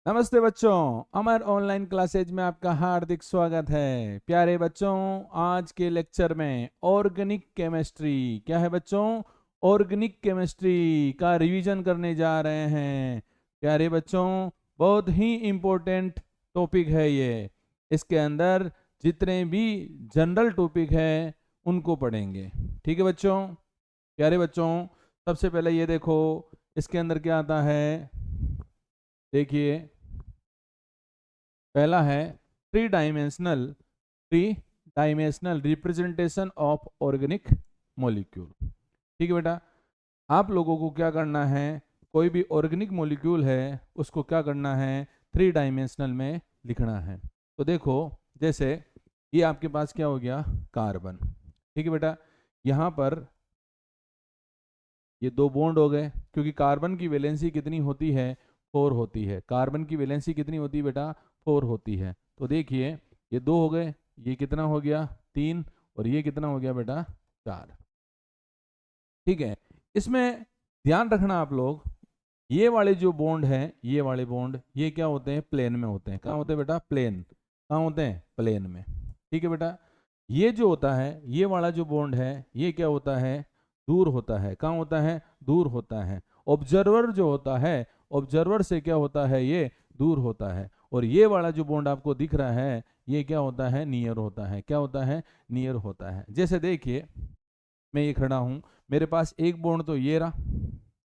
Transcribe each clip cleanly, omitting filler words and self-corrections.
नमस्ते बच्चों, अमर online classes में आपका हार्दिक स्वागत है। प्यारे बच्चों, आज के लेक्चर में ऑर्गेनिक केमिस्ट्री क्या है बच्चों? ऑर्गेनिक केमिस्ट्री का रिवीजन करने जा रहे हैं। प्यारे बच्चों, बहुत ही इम्पोर्टेंट टॉपिक है ये। इसके अंदर जितने भी जनरल टॉपिक है उनको पढ़ेंगे। ठीक है बच्चों? प्यारे बच्चों, सबसे पहले ये देखो इसके अंदर क्या आता है। देखिए, पहला है three dimensional representation of organic molecule. ठीक है बेटा, आप लोगों को क्या करना है, कोई भी ऑर्गेनिक मॉलिक्यूल है उसको क्या करना है, थ्री डायमेंशनल में लिखना है। तो देखो, जैसे ये आपके पास क्या हो गया, कार्बन। ठीक है बेटा, यहाँ पर ये दो बॉन्ड हो गए, क्योंकि कार्बन की वैलेंसी कितनी होती है, 4 होती है। कार्बन की वैलेंसी कितनी होती है बेटा, 4 होती है। तो देखिए, ये 2 हो गए, ये कितना हो गया, 3, और ये कितना हो गया बेटा, 4। ठीक है, इसमें ध्यान रखना आप लोग, ये वाले जो बॉन्ड है, ये वाले बॉन्ड ये क्या होते हैं, प्लेन में होते हैं। कहाँ होते हैं बेटा, प्लेन। कहाँ होते हैं, प्लेन में। ठीक है बेटा, ये जो होता है, ये वाला जो बॉन्ड है, ये क्या होता है, दूर होता है। कहाँ होता है, दूर होता है। ऑब्जर्वर जो होता है, ऑब्जर्वर से क्या होता है, ये दूर होता है। और ये वाला जो बॉन्ड आपको दिख रहा है, ये क्या होता है, नियर होता है। क्या होता है, नियर होता है। जैसे देखिए, मैं ये खड़ा हूं, मेरे पास एक बॉन्ड तो ये रहा,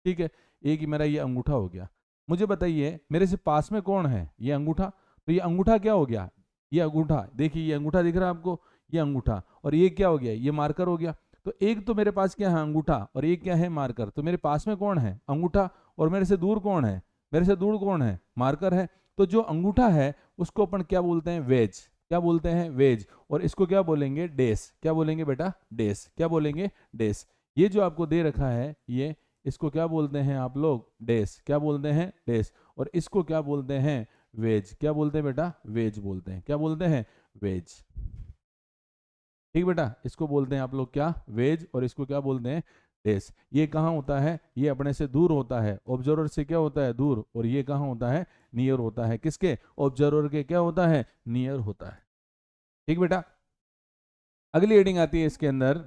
ठीक है, एक ही मेरा ये अंगूठा हो गया। मुझे बताइए, मेरे से पास में कौन है, ये अंगूठा। तो ये अंगूठा क्या हो गया, ये अंगूठा, देखिए ये अंगूठा दिख रहा है आपको, ये अंगूठा। और ये क्या हो गया, ये मार्कर हो गया। तो एक तो मेरे पास क्या है, अंगूठा, और एक क्या है, मार्कर। तो मेरे पास में कौन है, अंगूठा, और मेरे से दूर कौन है, मेरे से दूर कौन है, मार्कर है। तो जो अंगूठा है उसको अपन क्या बोलते हैं, वेज। क्या बोलते हैं, वेज। और इसको क्या बोलेंगे, डेस। क्या बोलेंगे बेटा, डेस। क्या बोलेंगे, डेस। ये जो आपको दे रखा है, ये इसको क्या बोलते हैं आप लोग, डेस। क्या बोलते हैं, डेस। और इसको क्या बोलते हैं, वेज। क्या बोलते हैं बेटा, वेज बोलते हैं। क्या बोलते हैं, वेज। ठीक बेटा, इसको बोलते हैं आप लोग क्या, वेज। और इसको क्या बोलते हैं, डेस। ये कहाँ होता है, ये अपने से दूर होता है, ऑब्जर्वर से क्या होता है, दूर। और ये कहाँ होता है, नियर होता है। किसके, ऑब्जर्वर के क्या होता है, नियर होता है। ठीक बेटा, अगली हेडिंग आती है इसके अंदर,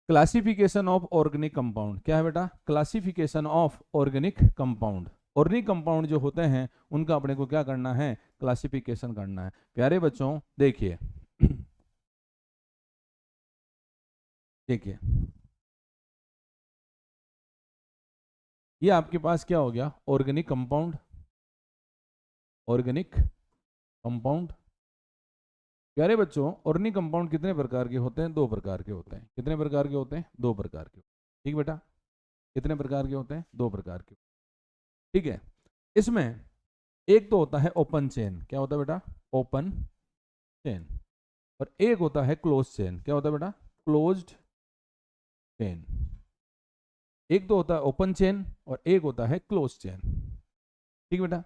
क्लासिफिकेशन ऑफ ऑर्गेनिक कंपाउंड। क्या है बेटा, classification of organic compound. Organic compound जो होते हैं उनका अपने को क्या करना है, क्लासिफिकेशन करना है। प्यारे बच्चों देखिए, देखिए ये आपके पास क्या हो गया, ऑर्गेनिक कंपाउंड। Organic compound. प्यारे बच्चों, ऑर्गेनिक कंपाउंड कितने प्रकार के होते हैं, 2 प्रकार के होते हैं। कितने प्रकार के होते हैं, 2 प्रकार के। ठीक बेटा, कितने प्रकार के होते हैं, 2 प्रकार के। ठीक है, इसमें एक तो होता है ओपन चेन। क्या होता है बेटा, ओपन चेन। और एक होता है क्लोज चेन। क्या होता है बेटा, क्लोज्ड चेन। एक तो होता है ओपन चेन और एक होता है क्लोज चेन। ठीक बेटा,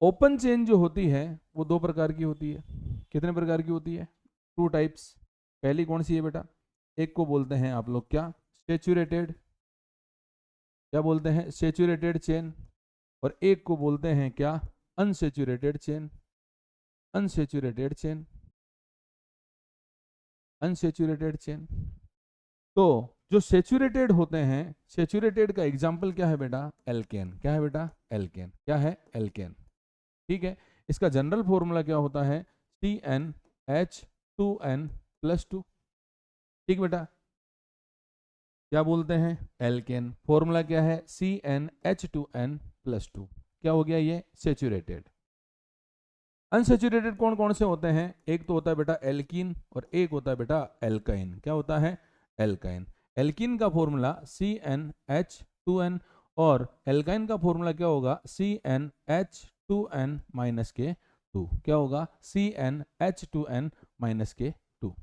ओपन चेन जो होती है वो 2 प्रकार की होती है। कितने प्रकार की होती है, 2 टाइप्स। पहली कौन सी है बेटा, एक को बोलते हैं आप लोग क्या, सेचुरेटेड। क्या बोलते हैं, सेचुरेटेड चेन। और एक को बोलते हैं क्या, unsaturated chain. Unsaturated chain, unsaturated chain. तो जो सेचुरेटेड होते हैं, सेचुरेटेड का एग्जाम्पल क्या है बेटा, एल्केन। क्या है बेटा, एल्केन। क्या है, एल्केन। ठीक है, इसका जनरल फॉर्मूला क्या होता है, CnH2n+2। ठीक बेटा, क्या बोलते हैं, एल्केन। फॉर्मूला क्या है, CnH2n+2। क्या हो गया, ये सेचुरेटेड। अनसेचुरेटेड कौन कौन से होते हैं, एक तो होता है बेटा एल्कीन और एक होता है बेटा एल्काइन। क्या होता है, एल्काइन। एल्कीन का फॉर्मूला CnH2n, और एल्काइन का फॉर्मूला क्या होगा, CnH2n-2। क्या होगा, CnH2n-2।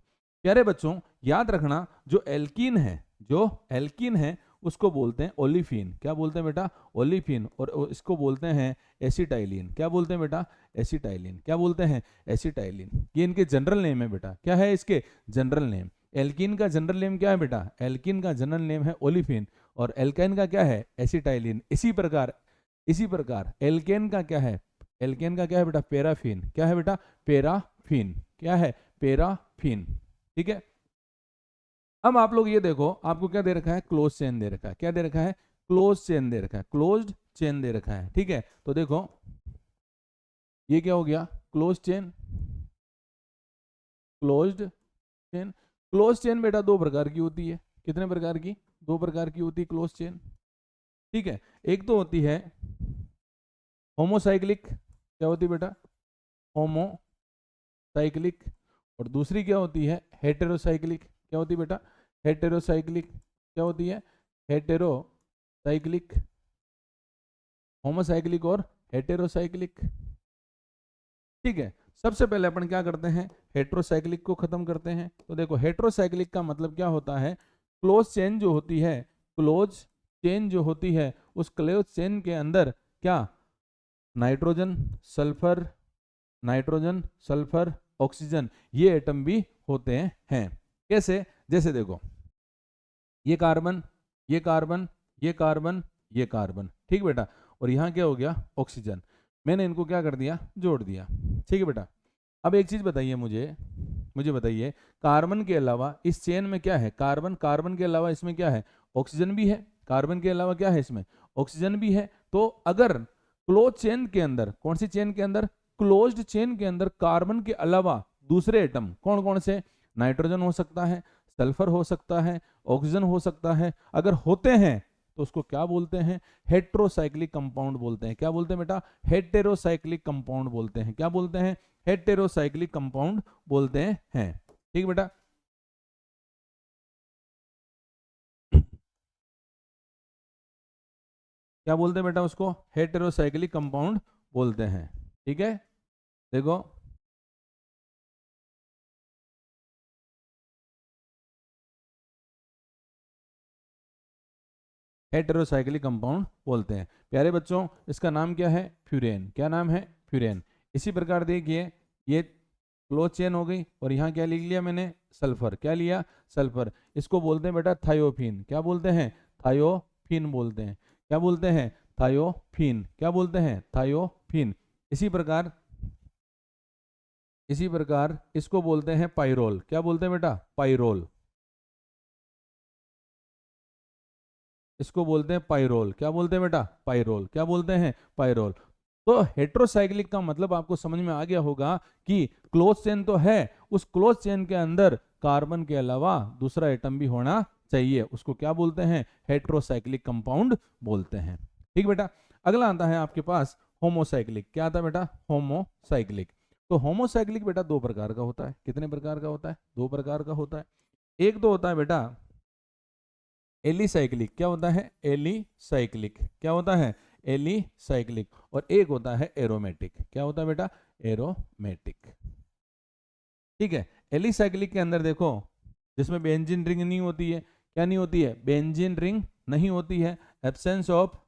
प्यारे बच्चों, याद रखना, जो एल्कीन है, जो एल्कीन है उसको बोलते हैं ओलिफिन। क्या बोलते हैं बेटा, ओलिफिन। और इसको बोलते हैं एसिटाइलिन। क्या बोलते हैं बेटा, एसिटाइलिन। क्या बोलते हैं, एसिटाइलिन। ये इनके जनरल नेम है बेटा। क्या है इसके जनरल नेम, एल्कीन का जनरल नेम क्या है बेटा, एल्कीन का जनरल नेम है ओलिफिन। और एल्काइन का क्या है, एसिटाइलिन। इसी प्रकार इसी प्रकार एल्केन का क्या है, एल्केन का क्या है बेटा, पैराफिन। क्या है बेटा, पैराफिन। क्या है, पैराफिन। ठीक है। अब आप लोग ये देखो, आपको क्या दे रखा है, क्लोज चेन दे रखा है। क्या दे रखा है, क्लोज चेन दे रखा है, क्लोज्ड चेन दे रखा है। ठीक है, तो देखो ये क्या हो गया, close chain, closed chain. Close chain बेटा दो प्रकार की होती है। कितने प्रकार की, दो प्रकार की होती है क्लोज चेन। ठीक है, एक तो होती है होमोसाइक्लिक। क्या होती है बेटा, होमोसाइक्लिक। और दूसरी क्या होती है, हेटेरोसाइक्लिक। क्या होती है बेटा, हेटेरोसाइक्लिक। क्या होती है, हेटेरोसाइक्लिक। होमोसाइक्लिक और हेटेरोसाइक्लिक। ठीक है, सबसे पहले अपन क्या करते हैं, हेटेरोसाइक्लिक को खत्म करते हैं। तो देखो हेटेरोसाइक्लिक का मतलब क्या होता है, क्लोज चेन जो होती है, क्लोज चेन जो होती है, उस क्लोज चेन के अंदर क्या, nitrogen, sulphur, nitrogen, sulphur, oxygen, ये एटम भी होते हैं। कैसे, जैसे देखो ये कार्बन, ये कार्बन, ये कार्बन, ये कार्बन। ठीक बेटा, और यहाँ क्या हो गया, ऑक्सीजन। मैंने इनको क्या कर दिया, जोड़ दिया। ठीक है बेटा, अब एक चीज बताइए मुझे बताइए, कार्बन के अलावा इस चेन में क्या है, कार्बन, कार्बन के अलावा इसमें क्या है, ऑक्सीजन भी है। कार्बन के अलावा क्या है इसमें, ऑक्सीजन भी है। तो अगर क्लोज चेन के अंदर, कौन सी चेन के अंदर, क्लोज्ड चेन के अंदर कार्बन के अलावा दूसरे एटम कौन कौन से, नाइट्रोजन हो सकता है, सल्फर हो सकता है, ऑक्सीजन हो सकता है, अगर होते हैं तो उसको क्या बोलते हैं, हेटेरोसाइक्लिक कंपाउंड बोलते हैं। क्या बोलते हैं बेटा, हेटेरोसाइक्लिक कंपाउंड बोलते हैं। क्या बोलते हैं, हेटेरोसाइक्लिक कंपाउंड बोलते हैं। ठीक बेटा, क्या बोलते हैं बेटा उसको, हेटेरोसाइक्लिक कंपाउंड बोलते हैं। ठीक है, देखो हेटेरोसाइक्लिक कंपाउंड बोलते हैं। प्यारे बच्चों, इसका नाम क्या है, फ्यूरेन। क्या नाम है, फ्यूरेन। इसी प्रकार देखिए, ये क्लोज चेन हो गई, और यहाँ क्या लिख लिया मैंने, सल्फर। क्या लिया, सल्फर। इसको बोलते हैं बेटा थायोफिन। क्या बोलते हैं, थायोफिन बोलते हैं। क्या बोलते हैं, थायोफिन। क्या बोलते हैं, थायोफिन। इसी प्रकार, इसी प्रकार इसको बोलते हैं पाइरोल। क्या बोलते हैं बेटा, पाइरोल। इसको बोलते हैं पाइरोल। क्या बोलते हैं बेटा, पाइरोल। क्या बोलते हैं, पाइरोल। तो हेटेरोसाइक्लिक का मतलब आपको समझ में आ गया होगा कि क्लोज चेन तो है, उस क्लोज चेन के अंदर कार्बन के अलावा दूसरा एटम भी होना चाहिए, उसको क्या बोलते हैं, हेटेरोसाइक्लिक कंपाउंड बोलते हैं। ठीक बेटा, अगला आता है आपके पास होमोसाइक्लिक। क्या आता है बेटा, होमोसाइक्लिक। तो होमोसाइक्लिक बेटा दो प्रकार का होता है। कितने प्रकार का होता है, दो प्रकार का होता है। एक तो होता है बेटा एलिसाइक्लिक। क्या होता है, एलिसाइक्लिक। क्या होता है, एलिसाइक्लिक। और एक होता है एरोमेटिक। क्या होता है बेटा, एरोमेटिक। ठीक है, एलिसाइक्लिक के अंदर देखो, जिसमें बेंजीन रिंग नहीं होती है। क्या नहीं होती है, बेंजीन रिंग नहीं होती है। Absence of,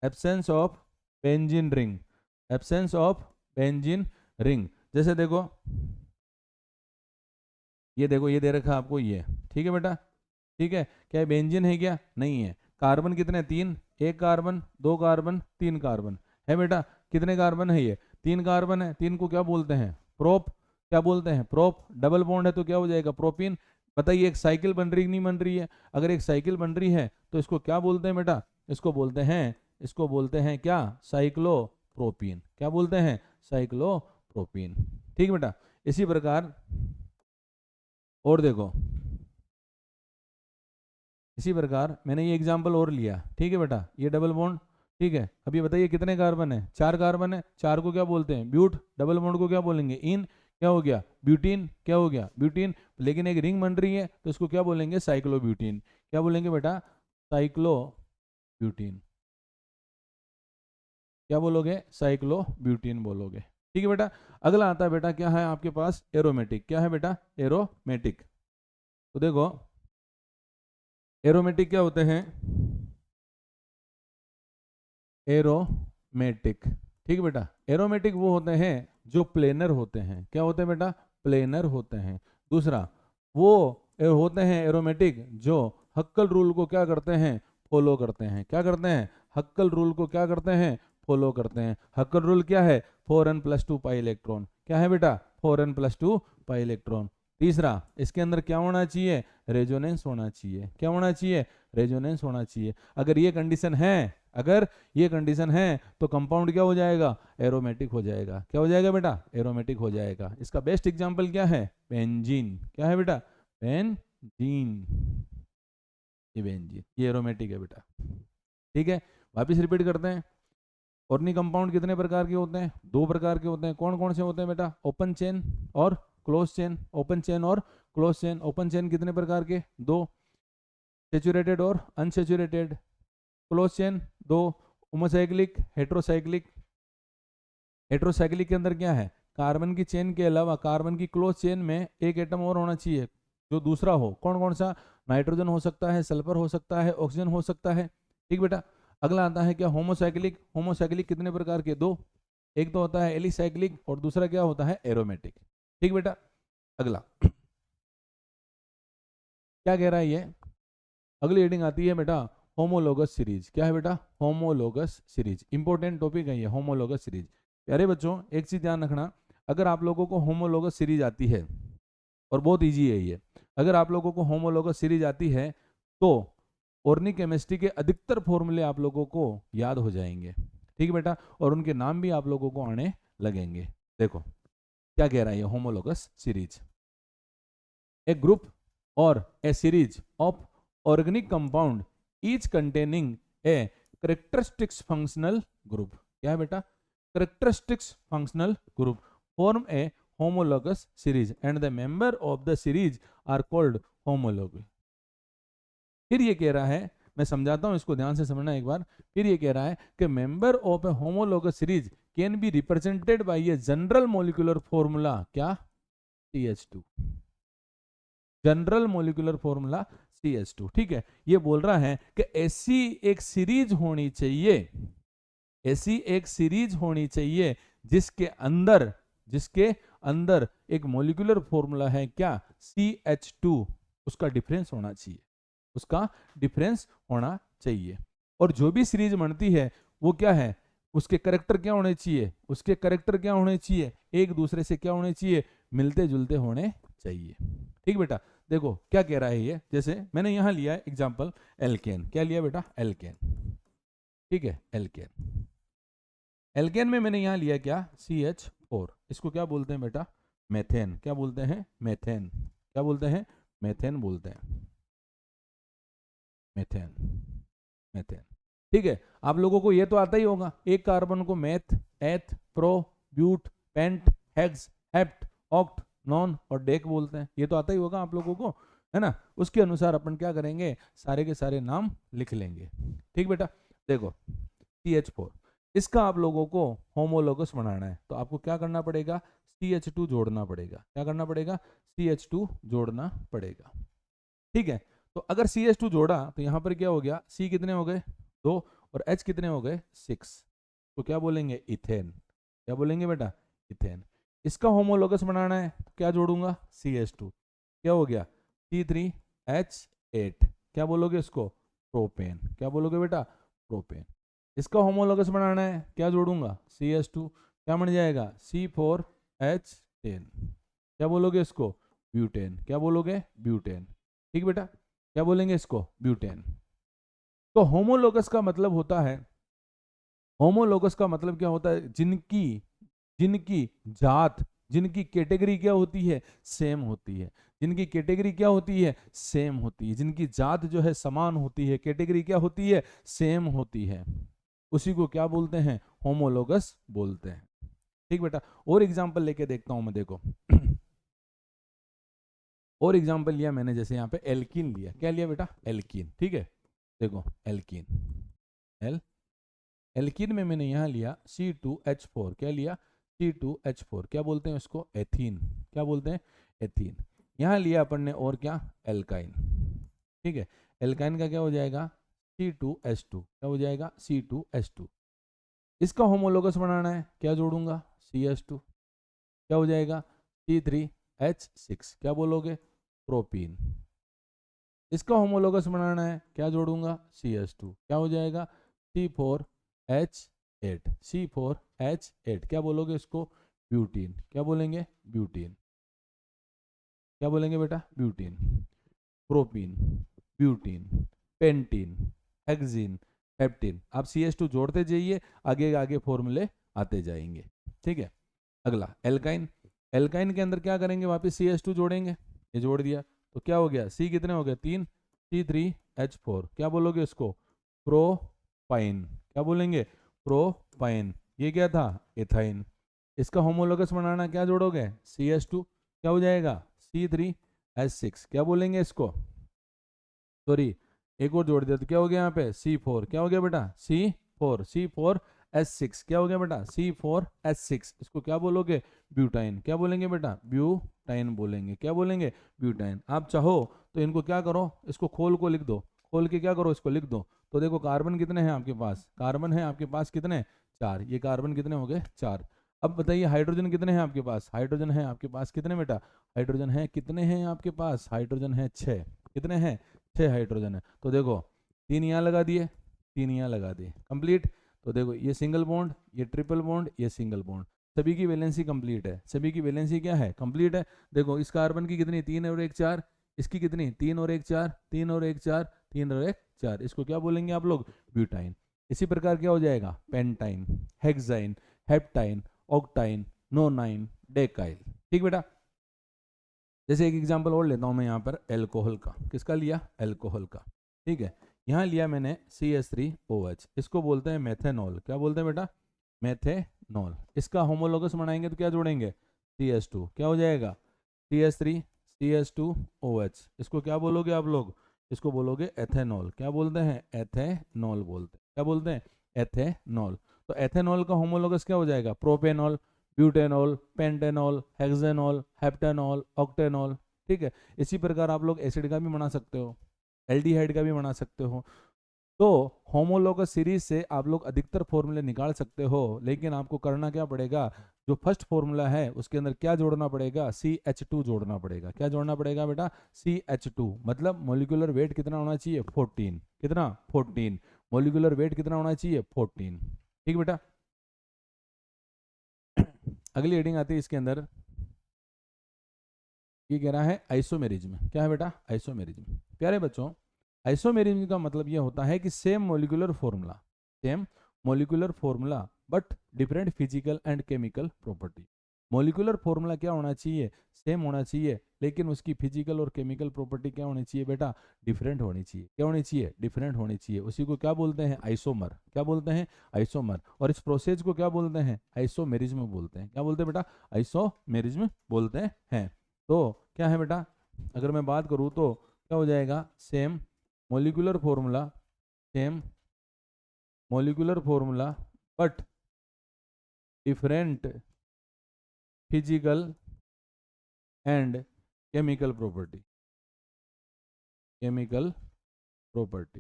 absence of benzene ring, absence of benzene ring. जैसे देखो, ये देखो, ये दे रखा आपको ये। ठीक है बेटा, ठीक है, क्या बेंजीन है, क्या नहीं है। कार्बन कितने, तीन, एक कार्बन, दो कार्बन, तीन कार्बन है बेटा। कितने कार्बन है, ये तीन कार्बन है। तीन को क्या बोलते हैं, प्रोप। क्या बोलते हैं, प्रोप। डबल बॉन्ड है तो क्या हो जाएगा, प्रोपीन। बताइए एक साइकिल बन रही नहीं बन रही है, अगर एक साइकिल बन रही है तो इसको क्या बोलते हैं बेटा, इसको बोलते हैं, इसको बोलते हैं क्या, साइक्लोप्रोपीन। क्या बोलते हैं, साइक्लोप्रोपीन। ठीक बेटा, इसी प्रकार और देखो, इसी प्रकार मैंने ये एग्जाम्पल और लिया। ठीक है बेटा, ये डबल बॉन्ड। ठीक है, अब ये बताइए कितने कार्बन है, चार कार्बन है। चार को क्या बोलते हैं, ब्यूट। डबल बॉन्ड को क्या बोलेंगे, इन। क्या हो गया, ब्यूटीन। क्या हो गया, ब्यूटीन। लेकिन एक रिंग बन रही है तो इसको क्या बोलेंगे, साइक्लोब्यूटीन। क्या बोलेंगे बेटा, साइक्लोब्यूटीन। क्या बोलोगे, साइक्लोब्यूटीन बोलोगे। ठीक है बेटा, अगला आता है बेटा, क्या है आपके पास, एरोमेटिक। क्या है बेटा, एरोमेटिक। तो देखो एरोमेटिक क्या होते हैं, एरोमेटिक। ठीक है बेटा, एरोमेटिक वो होते हैं जो प्लेनर होते हैं। क्या होते हैं बेटा, प्लेनर होते हैं। दूसरा वो होते हैं एरोमेटिक जो हक्कल रूल को क्या करते हैं, फॉलो करते हैं। क्या करते हैं, हक्कल रूल को क्या करते हैं, फॉलो करते हैं। हक्कल रूल क्या है, 4n+2 पाई इलेक्ट्रॉन, क्या है बेटा, 4n+2 पाई इलेक्ट्रॉन। तीसरा, इसके अंदर क्या होना चाहिए, रेजोनेंस होना चाहिए। क्या होना चाहिए, रेजोनेंस होना चाहिए। अगर ये कंडीशन है, अगर ये कंडीशन है तो कंपाउंड क्या हो जाएगा, एरोमेटिक हो जाएगा। क्या हो जाएगा बेटा, एरोमेटिक हो जाएगा। इसका बेस्ट एग्जांपल क्या है, बेंजीन। क्या है बेटा, बेंजीन, ये बेंजीन, ये एरोमेटिक है बेटा। ठीक है, वापिस रिपीट करते हैं। ऑर्गेनिक कंपाउंड कितने प्रकार के होते हैं, दो प्रकार के होते हैं। कौन कौन से होते हैं बेटा, ओपन चेन और क्लोज चेन। ओपन चेन और क्लोज चेन। ओपन चेन कितने प्रकार के, दो, सेचुरेटेड और अनसेचुरेटेड। क्लोज चेन दो, होमोसाइक्लिक, हेट्रोसाइक्लिक। हेट्रोसाइक्लिक के अंदर क्या है, कार्बन की चेन के अलावा कार्बन की क्लोज चेन में एक एटम और होना चाहिए जो दूसरा हो। कौन कौन सा, नाइट्रोजन हो सकता है, सल्फर हो सकता है, ऑक्सीजन हो सकता है। ठीक बेटा। अगला आता है क्या, होमोसाइक्लिक। होमोसाइक्लिक कितने प्रकार के, दो, एक तो होता है एलिसाइक्लिक और दूसरा क्या होता है, एरोमेटिक। ठीक बेटा। अगला क्या कह रहा है ये, अगली हेडिंग आती है बेटा होमोलोगस सीरीज। क्या है बेटा, होमोलोगस सीरीज। इंपॉर्टेंट टॉपिक है ये, होमोलोगस सीरीज। प्यारे बच्चों एक चीज ध्यान रखना, अगर आप लोगों को होमोलोगस सीरीज आती है, और बहुत इजी है ये, अगर आप लोगों को होमोलोगस सीरीज आती है तो ऑर्गेनिक केमिस्ट्री के अधिकतर फॉर्मूले आप लोगों को याद हो जाएंगे। ठीक है बेटा, और उनके नाम भी आप लोगों को आने लगेंगे। देखो क्या कह रहा है ये होमोलोगस सीरीज, ए ग्रुप और a series of organic compound each containing a characteristics functional group. क्या है बेटा, characteristics functional group form a homologous series and the member of the series are called homologous। फिर ये कह रहा है, मैं समझाता हूं इसको ध्यान से समझना एक बार। फिर ये कह रहा है कि member of A homologous series can be represented by a general molecular formula. क्या, CH2, general molecular formula CH2। ठीक है, ये बोल रहा है कि ऐसी एक सीरीज होनी चाहिए, ऐसी एक सीरीज होनी चाहिए जिसके अंदर एक मॉलिक्यूलर फॉर्मूला है क्या, CH2, उसका डिफरेंस होना चाहिए, उसका डिफरेंस होना चाहिए। और जो भी सीरीज बनती है वो क्या है, उसके करेक्टर क्या होने चाहिए, उसके करेक्टर क्या होने चाहिए, एक दूसरे से क्या होने चाहिए, मिलते जुलते होने चाहिए। ठीक बेटा। देखो क्या कह रहा है ये, जैसे मैंने यहां लिया है एग्जांपल एल्केन। क्या लिया बेटा, एल्केन। ठीक है, एल्केन। एल्केन में मैंने यहां लिया क्या, CH4। इसको क्या बोलते हैं बेटा, मेथेन। क्या बोलते हैं, मेथेन। क्या बोलते हैं, मेथेन बोलते हैं, मेथेन, मेथेन। ठीक है, आप लोगों को ये तो आता ही होगा, एक कार्बन को meth, eth, pro, but, pent, hex, hept, oct, non और डेक बोलते हैं। ये तो आता ही होगा आप लोगों को, है ना। उसके अनुसार अपन क्या करेंगे, सारे के सारे नाम लिख लेंगे। ठीक बेटा। देखो CH4, इसका आप लोगों को होमोलोगस बनाना है तो आपको क्या करना पड़ेगा, CH2 जोड़ना पड़ेगा। क्या करना पड़ेगा, CH2 जोड़ना पड़ेगा। ठीक है, तो अगर CH2 जोड़ा तो यहां पर क्या हो गया, C कितने हो गए, 2, और H कितने हो गए, 6। तो क्या बोलेंगे, इथेन। क्या बोलेंगे बेटा, इथेन। इसका होमोलोगस बनाना है तो क्या जोड़ूंगा, CH2। क्या हो गया, C3H8। क्या बोलोगे इसको, प्रोपेन। क्या बोलोगे बेटा, प्रोपेन। इसका होमोलोगस बनाना है, क्या जोड़ूंगा, CH2। क्या बन जाएगा, C4H10। क्या बोलोगे इसको, ब्यूटेन। क्या बोलोगे, ब्यूटेन। ठीक बेटा, क्या बोलेंगे इसको, ब्यूटेन। तो होमोलोगस का मतलब होता है, होमोलोगस का मतलब क्या होता है, जिनकी जिनकी जात, जिनकी कैटेगरी क्या होती है, सेम होती है। जिनकी कैटेगरी क्या होती है, सेम होती है। जिनकी जात जो है समान होती है, कैटेगरी क्या होती है, सेम होती है, उसी को क्या बोलते हैं, होमोलोगस बोलते हैं। ठीक बेटा। और एग्जांपल लेके देखता हूं मैं, देखो और एग्जांपल लिया मैंने, जैसे यहाँ पे एल्कीन लिया। क्या लिया बेटा, एल्कीन। ठीक है, देखो एल्कीन, एल्कीन में मैंने यहाँ लिया C2H4। क्या लिया, C2H4। क्या बोलते हैं उसको, एथीन। क्या बोलते हैं, एथीन। यहाँ लिया अपन ने और क्या, एल्काइन। ठीक है, एल्काइन का क्या हो जाएगा, C2H2। क्या हो जाएगा, C2H2। इसका होमोलोगस बनाना है, क्या जोड़ूंगा, CH2। क्या हो जाएगा, C3H6। क्या बोलोगे, प्रोपीन। इसका होमोलोगस बनाना है, क्या जोड़ूंगा, CH2। क्या हो जाएगा, C4H8, C4H8 क्या बोलोगे इसको? ब्यूटीन। क्या बोलेंगे? ब्यूटीन। क्या बोलेंगे बेटा? Butene. Propene, butene, pentene, hexene, heptene. आप CH2 जोड़ते जाइए, आगे आगे फॉर्मूले आते जाएंगे। ठीक है। अगला एल्काइन। एल्काइन के अंदर क्या करेंगे? वापस CH2 जोड़ेंगे। ये जोड़ दिया तो क्या हो गया? C कितने हो गए? 3, C3H4। क्या बोलोगे इसको? प्रोपाइन। क्या बोलेंगे? प्रोपाइन। ये क्या था? एथाइन। इसका होमोलोगस बनाना क्या जोड़ोगे? CH2। क्या हो जाएगा? C3H6। क्या बोलेंगे इसको? सॉरी, एक और जोड़ दिया तो क्या हो गया यहाँ पे? C4। क्या हो गया बेटा? C4H6। क्या हो गया बेटा? C4H6। इसको क्या बोलोगे? ब्यूटाइन। क्या बोलेंगे बेटा? ब्यूटाइन बोलेंगे। क्या बोलेंगे? ब्यूटाइन। आप चाहो तो इनको क्या करो, इसको खोल को लिख दो, खोल के क्या करो, इसको लिख दो। तो देखो कार्बन कितने हैं आपके पास? कार्बन है आपके पास कितने? 4। ये कार्बन कितने हो गए? 4। अब बताइए हाइड्रोजन कितने हैं आपके पास? हाइड्रोजन है आपके पास कितने बेटा? हाइड्रोजन है कितने हैं आपके पास? हाइड्रोजन है 6। कितने हैं? 6 हाइड्रोजन है। तो देखो 3 यहाँ लगा दिए, 3 यहाँ लगा दिए, कंप्लीट। तो देखो ये सिंगल बॉन्ड, ये ट्रिपल बॉन्ड, ये सिंगल बॉन्ड, सभी की वैलेंसी कंप्लीट है। सभी की वैलेंसी क्या है? कंप्लीट है। देखो इस कार्बन की कितनी? 3 और 1 4। इसकी कितनी? 3 और 1 4, 3 और 1 4, 3 और 1 4। इसको क्या बोलेंगे आप लोग? ब्यूटाइन। इसी प्रकार क्या हो जाएगा? Pentyne, hexyne, heptyne, octyne, nonyne, decyl. ठीक बेटा। जैसे एक एग्जांपल और लेता हूं मैं यहाँ पर एल्कोहल का। किसका लिया? एल्कोहल का। ठीक है। यहाँ लिया मैंने CH3OH। इसको बोलते हैं मेथेनॉल। क्या बोलते हैं बेटा? मेथेनॉल। इसका होमोलोगस बनाएंगे तो क्या जोड़ेंगे? CH2। क्या हो जाएगा? CH3 CH2OH। इसको क्या बोलोगे आप लोग? इसको बोलोगे एथेनॉल। क्या बोलते हैं? एथेनॉल बोलते हैं। क्या बोलते हैं? एथेनॉल। तो एथेनॉल का होमोलोगस क्या हो जाएगा? Propanol, butanol, pentanol, hexanol, heptanol, octanol. ठीक है। इसी प्रकार आप लोग एसिड का भी बना सकते हो, एल्डिहाइड का भी बना सकते हो। तो होमोलोगस सीरीज से आप लोग अधिकतर फॉर्मूले निकाल सकते हो, लेकिन आपको करना क्या पड़ेगा? जो फर्स्ट फॉर्मूला है उसके अंदर क्या जोड़ना पड़ेगा? CH2 जोड़ना पड़ेगा। क्या जोड़ना पड़ेगा बेटा? CH2। मतलब मोलिकुलर वेट कितना होना चाहिए? 14। कितना? 14। मोलिकुलर वेट कितना होना चाहिए? 14। ठीक बेटा। अगली हेडिंग आती है इसके अंदर, ये कह रहा है आइसोमेरिज्म। क्या है बेटा? आइसोमेरिज्म। प्यारे बच्चों, आइसोमेरिज्म का मतलब यह होता है कि same molecular formula, same molecular formula but different physical and chemical property. Molecular formula क्या होना चाहिए? सेम होना चाहिए, लेकिन उसकी फिजिकल और केमिकल प्रॉपर्टी क्या होनी चाहिए बेटा? डिफरेंट होनी चाहिए। क्या होनी चाहिए? डिफरेंट होनी चाहिए। उसी को क्या बोलते हैं? आइसोमर। क्या बोलते हैं? आइसोमर। और इस प्रोसेस को क्या बोलते हैं? आइसोमेरिज्म बोलते हैं। क्या बोलते हैं बेटा? आइसोमेरिज्म बोलते हैं। तो क्या है बेटा? अगर मैं बात करूं तो क्या हो जाएगा? Same molecular formula, same molecular formula but different physical and chemical property, chemical property.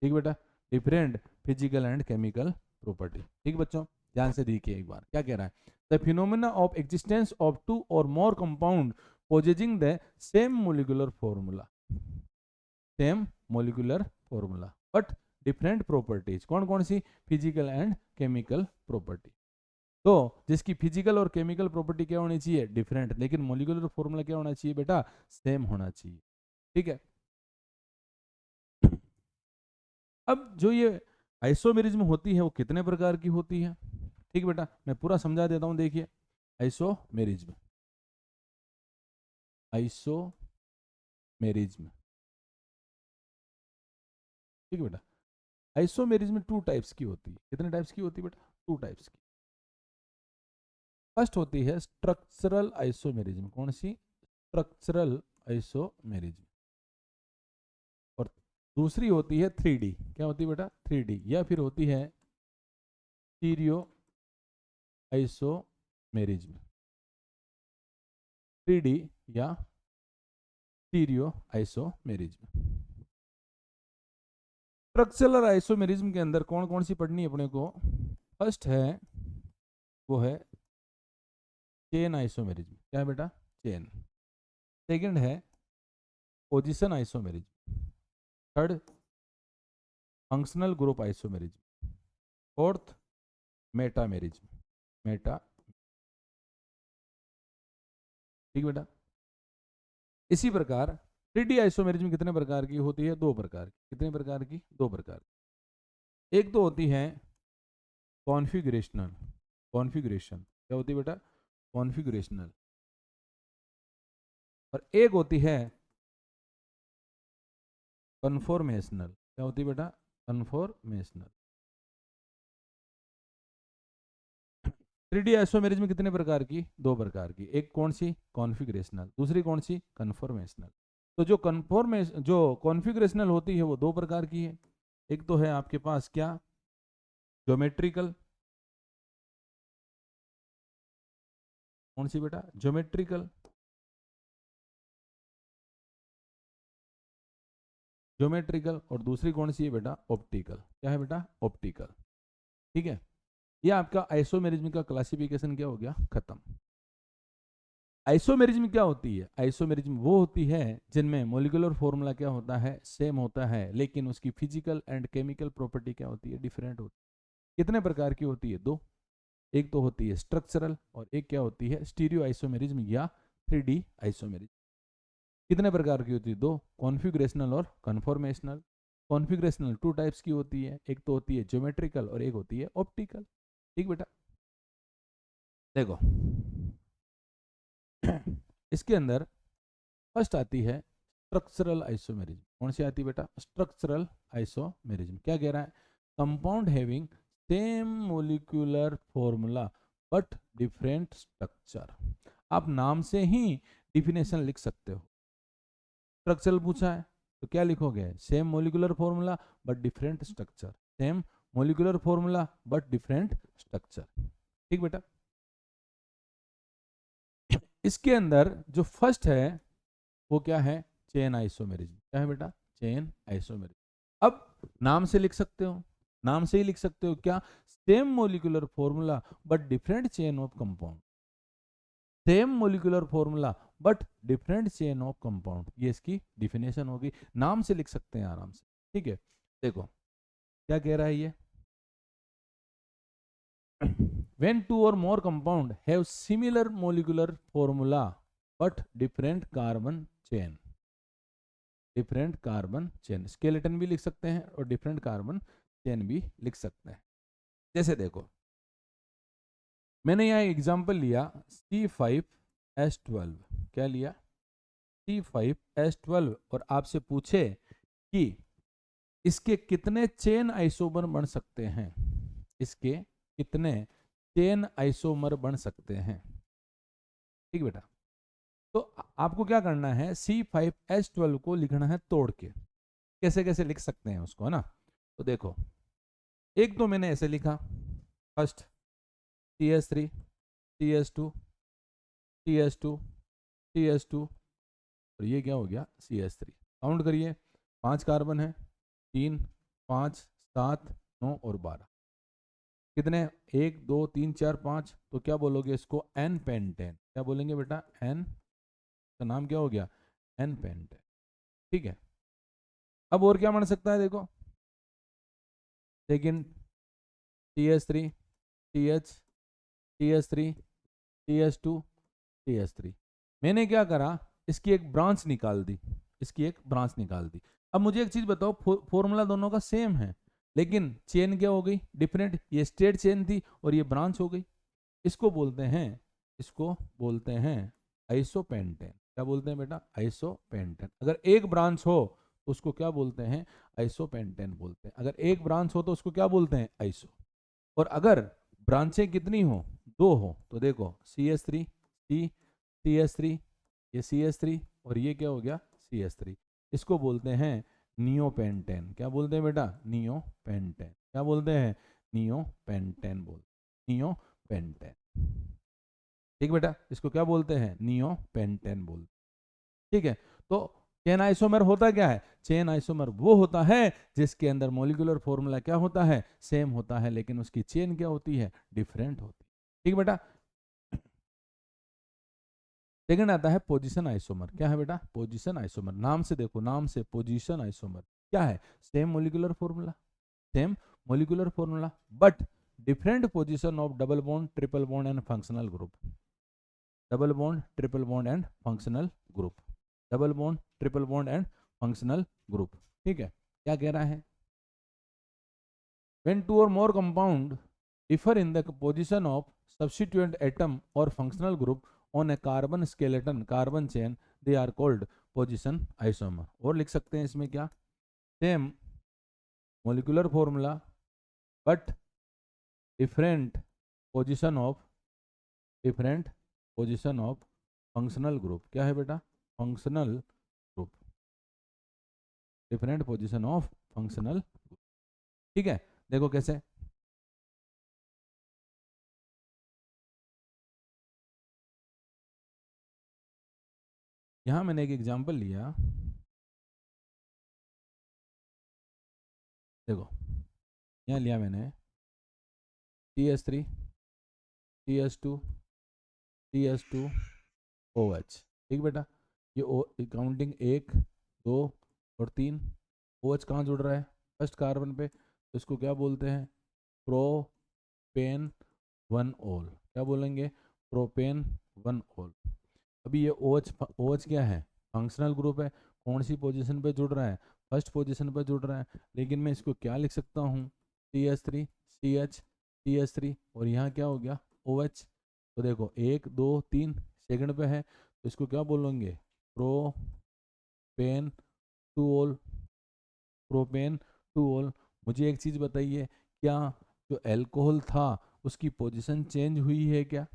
ठीक बेटा। Different physical and chemical property. ठीक बच्चों, ध्यान से देखिए एक बार क्या कह रहा है। The phenomena of existence of 2 और more compound possessing the same molecular formula, same molecular formula but different properties. कौन कौन सी? Physical and chemical property. तो जिसकी फिजिकल और केमिकल प्रॉपर्टी क्या होनी चाहिए? डिफरेंट, लेकिन मोलिकुलर फॉर्मूला क्या होना चाहिए बेटा? सेम होना चाहिए। ठीक है। अब जो ये आइसोमेरिज्म होती है वो कितने प्रकार की होती है? ठीक बेटा, मैं पूरा समझा देता हूं। देखिए आइसोमेरिज्म, आइसोमेरिज्म। ठीक है बेटा। आइसोमेरिज्म 2 टाइप्स की होती है। कितने टाइप्स की होती है बेटा? 2 टाइप्स की। फर्स्ट होती है स्ट्रक्चरल आइसोमेरिज्म। कौन सी? Structural isomerism. और दूसरी होती है 3D। क्या होती है बेटा? 3D। या फिर होती है स्टीरियो आइसोमेरिज्म। 3D या स्टीरियो आइसोमेरिज्म। स्ट्रक्चरल आइसोमेरिज्म के अंदर कौन कौन सी पढ़नी है अपने को? फर्स्ट है वो है चेन आइसोमेरिज्म। क्या है बेटा? चेन। सेकंड है position isomerism. Third functional group isomerism. Fourth metamerism, Meta, ठीक बेटा। इसी प्रकार 3D आइसोमेरिज्म कितने प्रकार की होती है? 2 प्रकार की। कितने प्रकार की? 2 प्रकार की। एक तो होती है कॉन्फ़िगरेशनल, कॉन्फ़िगरेशन क्या होती है बेटा? कॉन्फ़िगरेशनल। और एक होती है कन्फॉर्मेशनल। क्या होती है बेटा? कन्फॉर्मेशनल। 3D आइसोमेरिज्म कितने प्रकार की? 2 प्रकार की। एक कौन सी? कॉन्फ़िगरेशनल। दूसरी कौन सी? कन्फॉर्मेशनल। तो जो कॉन्फ़िगरेशनल होती है वो 2 प्रकार की है। एक तो है आपके पास क्या? ज्योमेट्रिकल। कौन सी बेटा? ज्योमेट्रिकल। ज्योमेट्रिकल। और दूसरी कौन सी है बेटा? ऑप्टिकल। क्या है बेटा? ऑप्टिकल। ठीक है। ये आपका आइसोमेरिज्म का क्लासिफिकेशन क्या हो गया? खत्म। आइसोमेरिज्म क्या होती है? आइसोमेरिज्म वो होती है जिनमें मॉलिक्यूलर फॉर्मूला क्या होता है? सेम होता है, लेकिन उसकी फिजिकल एंड केमिकल प्रॉपर्टी क्या होती है? डिफरेंट होती है। कितने प्रकार की होती है? 2। एक तो होती है स्ट्रक्चरल और एक क्या होती है? स्टीरियो आइसोमेरिज्म या 3D आइसोमेरिज्म। कितने प्रकार की होती है? 2। कॉन्फ़िगरेशनल और कन्फॉर्मेशनल। कॉन्फ़िगरेशनल 2 टाइप्स की होती है, एक तो होती है ज्योमेट्रिकल और एक होती है ऑप्टिकल। ठीक बेटा। देखो इसके अंदर फर्स्ट आती है स्ट्रक्चरल आइसोमेरिज्म। कौन सी आती है बेटा? Structural isomerism. क्या कह रहा है? Compound having same molecular formula but different structure. आप नाम से ही डिफिनेशन लिख सकते हो। स्ट्रक्चरल पूछा है तो क्या लिखोगे? Same molecular formula but different structure. Same molecular formula but different structure. ठीक बेटा। इसके अंदर जो फर्स्ट है वो क्या है? Chain isomerism. क्या है बेटा? Chain isomerism. अब नाम से लिख सकते हो, नाम से ही लिख सकते हो क्या? Same molecular formula but different chain of compound. Same molecular formula but different chain of compound, ये इसकी डिफिनेशन होगी। नाम से लिख सकते हैं आराम से। ठीक है। देखो क्या कह रहा है ये? when two or more compound have similar molecular formula but different carbon chain, different carbon chain, skeleton भी लिख सकते हैं और डिफरेंट कार्बन चेन भी लिख सकते हैं। जैसे देखो मैंने यहाँ एग्जांपल लिया C5H12। क्या लिया? C5H12। और आपसे पूछे कि इसके कितने चेन आइसोमर बन सकते हैं? इसके कितने चेन आइसोमर बन सकते हैं? ठीक बेटा। तो आपको क्या करना है? C5H12 को लिखना है तोड़ के। कैसे कैसे लिख सकते हैं उसको, है ना? तो देखो एक तो मैंने ऐसे लिखा, first CH3 CH2 CH2 CH2 और ये क्या हो गया? CH3। काउंट करिए, 5 कार्बन है, 3 5 7 9 और 12। कितने? 1 2 3 4 5। तो क्या बोलोगे इसको? N pentane. क्या बोलेंगे बेटा? एन का नाम क्या हो गया? N pentane. ठीक है। अब और क्या बन सकता है? देखो second CH3 CH CH3 CH2 CH3। मैंने क्या करा? इसकी एक ब्रांच निकाल दी, इसकी एक ब्रांच निकाल दी। अब मुझे एक चीज बताओ, फॉर्मूला दोनों का सेम है लेकिन चेन क्या हो गई? डिफरेंट। ये स्टेट चेन थी और ये ब्रांच हो गई। इसको बोलते हैं, इसको बोलते हैं आइसोपेंटेन। क्या बोलते हैं बेटा? आइसोपेंटेन। अगर एक ब्रांच हो तो उसको क्या बोलते हैं? आइसोपेंटेन बोलते हैं। अगर एक ब्रांच हो तो उसको क्या बोलते हैं? आइसो। और अगर ब्रांचें कितनी हो? 2 हो तो देखो CH3 CH3, ये CH3 और ये क्या हो गया? CH3। इसको बोलते हैं नियोपेंटेन। क्या बोलते हैं बेटा? नियोपेंटेन। क्या बोलते हैं? नियोपेंटेन बोलते, नियोपेंटेन। ठीक बेटा। इसको क्या बोलते हैं? नियोपेंटेन बोलते। ठीक है। तो चेन आइसोमर होता क्या है? चेन आइसोमर वो होता है जिसके अंदर मॉलिक्यूलर फॉर्मूला क्या होता है? सेम होता है, लेकिन उसकी चेन क्या होती है? डिफरेंट होती है। ठीक बेटा। सेकंड आता है पोजीशन आइसोमर। क्या है बेटा? Position isomer. नाम से देखो, नाम से पोजीशन आइसोमर क्या है? Same molecular formula, same molecular formula but different position of double bond, triple bond and functional group. Double bond, triple bond and functional group, double bond, triple bond and functional group. ठीक है, क्या कह रहा है? When two or more compound differ in the position of substituent atom or functional group on a carbon skeleton carbon chain, they are called position isomer। और लिख सकते हैं इसमें क्या? Same molecular formula but different position of functional group। क्या है बेटा? functional group, different position of functional group। ठीक है, देखो कैसे। यहां मैंने एक एग्जांपल लिया, देखो यहाँ लिया मैंने CH3 CH2 CH2 OH। ठीक बेटा, ये काउंटिंग 1 2 और 3। OH कहाँ जुड़ रहा है? फर्स्ट कार्बन पे, तो इसको क्या बोलते हैं? प्रोपेन 1 ओल। क्या बोलेंगे? प्रोपेन 1 ओल। अभी ये OH क्या है? फंक्शनल ग्रुप है। कौन सी पोजीशन पे जुड़ रहा है? फर्स्ट पोजीशन पे जुड़ रहा है। लेकिन मैं इसको क्या लिख सकता हूँ? CH3 CH CH3 और यहाँ क्या हो गया? OH। तो देखो 1 2 3 सेकंड पे है, तो इसको क्या बोलेंगे? प्रोपेन 2 ओल, प्रोपेन 2 ओल। मुझे एक चीज़ बताइए, क्या जो अल्कोहल था उसकी पोजीशन चेंज हुई है क्या?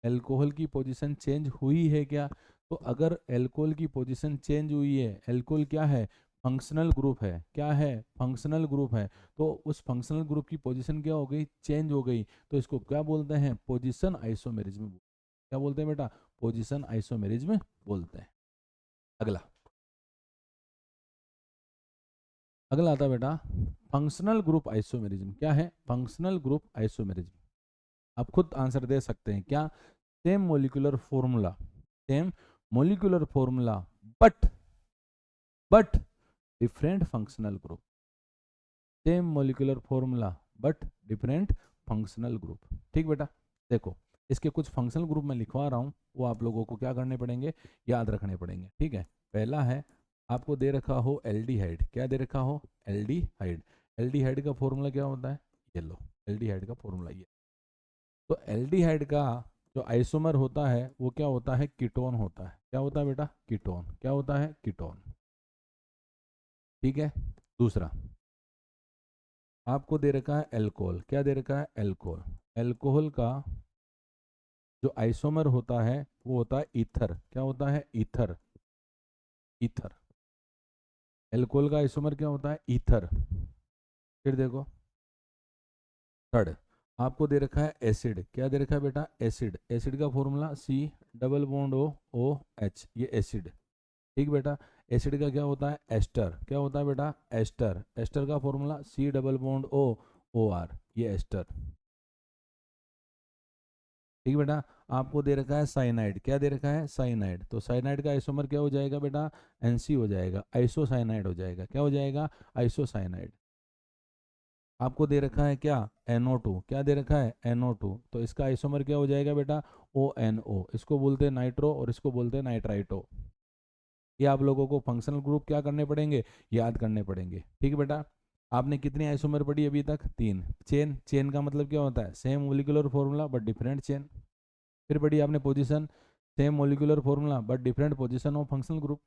अल्कोहल की पोजीशन चेंज हुई है क्या? तो अगर अल्कोहल की पोजीशन चेंज हुई है, अल्कोहल क्या है? फंक्शनल ग्रुप है। क्या है? फंक्शनल ग्रुप है। तो उस फंक्शनल ग्रुप की पोजीशन क्या हो गई? चेंज हो गई। तो इसको क्या बोलते हैं? Position isomerism. क्या बोलते हैं बेटा? पोजीशन आइसोमेरिज्म बोलते हैं। अगला अगला आता है बेटा फंक्शनल ग्रुप आइसोमेरिज्म। क्या है फंक्शनल ग्रुप आइसोमेरिज्म? आप खुद आंसर दे सकते हैं। क्या? Same molecular formula, same molecular formula but different functional group. Same molecular formula but different functional group. ठीक बेटा, देखो इसके कुछ फंक्शनल ग्रुप मैं लिखवा रहा हूँ, वो आप लोगों को क्या करने पड़ेंगे? याद रखने पड़ेंगे। ठीक है, पहला है आपको दे रखा हो एल्डिहाइड। क्या दे रखा हो? एल्डिहाइड। एल्डिहाइड का फॉर्मूला क्या होता है? ये लो, एल्डिहाइड का फॉर्मूला ये। तो एल्डिहाइड का जो आइसोमर होता है वो क्या होता है? कीटोन होता है। क्या होता है बेटा? कीटोन। क्या होता है? कीटोन। ठीक है, दूसरा आपको दे रखा है एल्कोहल। क्या दे रखा है? एल्कोहल। एल्कोहल का जो आइसोमर होता है वो होता है ईथर। क्या होता है? ईथर। ईथर। एल्कोहल का आइसोमर क्या होता है? ईथर। फिर देखो थर्ड आपको दे रखा है एसिड। क्या दे रखा है बेटा? एसिड। एसिड का formula C double bond OH, ये एसिड। ठीक बेटा, एसिड का क्या होता है? एस्टर। क्या होता है बेटा? एस्टर। एस्टर का formula C double bond OR, ये एस्टर। ठीक बेटा, आपको दे रखा है साइनाइड। क्या दे रखा है? साइनाइड। तो साइनाइड का आइसोमर क्या हो जाएगा बेटा? NC हो जाएगा, आइसोसाइनाइड हो जाएगा। क्या हो जाएगा? आइसोसाइनाइड। आपको दे रखा है क्या? NO2। क्या दे रखा है? NO2। तो इसका आइसोमर क्या हो जाएगा बेटा? ONO। इसको बोलते हैं नाइट्रो और इसको बोलते हैं नाइट्राइटो। ये आप लोगों को फंक्शनल ग्रुप क्या करने पड़ेंगे? याद करने पड़ेंगे। ठीक है बेटा, आपने कितनी आइसोमर पढ़ी अभी तक? 3। चेन, चेन का मतलब क्या होता है? Same molecular formula but different chain. फिर पढ़ी आपने position, same molecular formula but different position of functional group.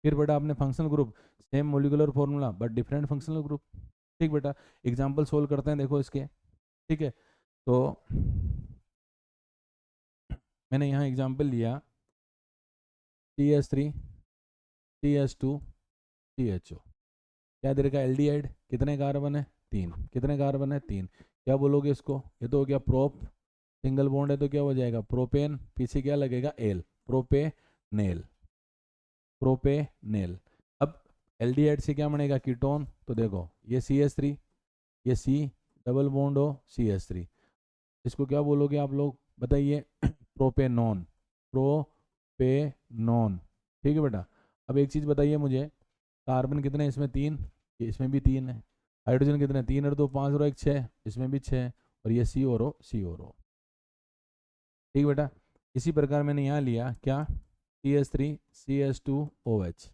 फिर पढ़ा आपने functional group, same molecular formula but different functional group. ठीक बेटा, एग्जाम्पल सोल्व करते हैं, देखो इसके। ठीक है, तो मैंने यहाँ एग्जाम्पल लिया CH3 CH2 CHO। क्या दे रखा? एल्डिहाइड। कितने कार्बन है? 3। कितने कार्बन है? 3। क्या बोलोगे इसको? ये तो हो गया प्रोप, सिंगल बॉन्ड है तो क्या हो जाएगा? प्रोपेन। पीछे क्या लगेगा? एल, प्रोपेनेल। प्रोपेनेल। अब एल्डिहाइड से क्या बनेगा? कीटोन। तो देखो ये CH3, ये C डबल बॉन्ड हो CH3। इसको क्या बोलोगे आप लोग? बताइए। प्रोपेनॉन। प्रोपेनॉन। ठीक है बेटा, अब एक चीज़ बताइए मुझे, कार्बन कितने इसमें? 3। इसमें भी 3 है। हाइड्रोजन कितने, 3 और 2 5 और 1 6, इसमें भी 6, और ये सी और ओ, सी और ओ। ठीक बेटा। इसी प्रकार मैंने यहाँ लिया क्या, CH3 CH2OH,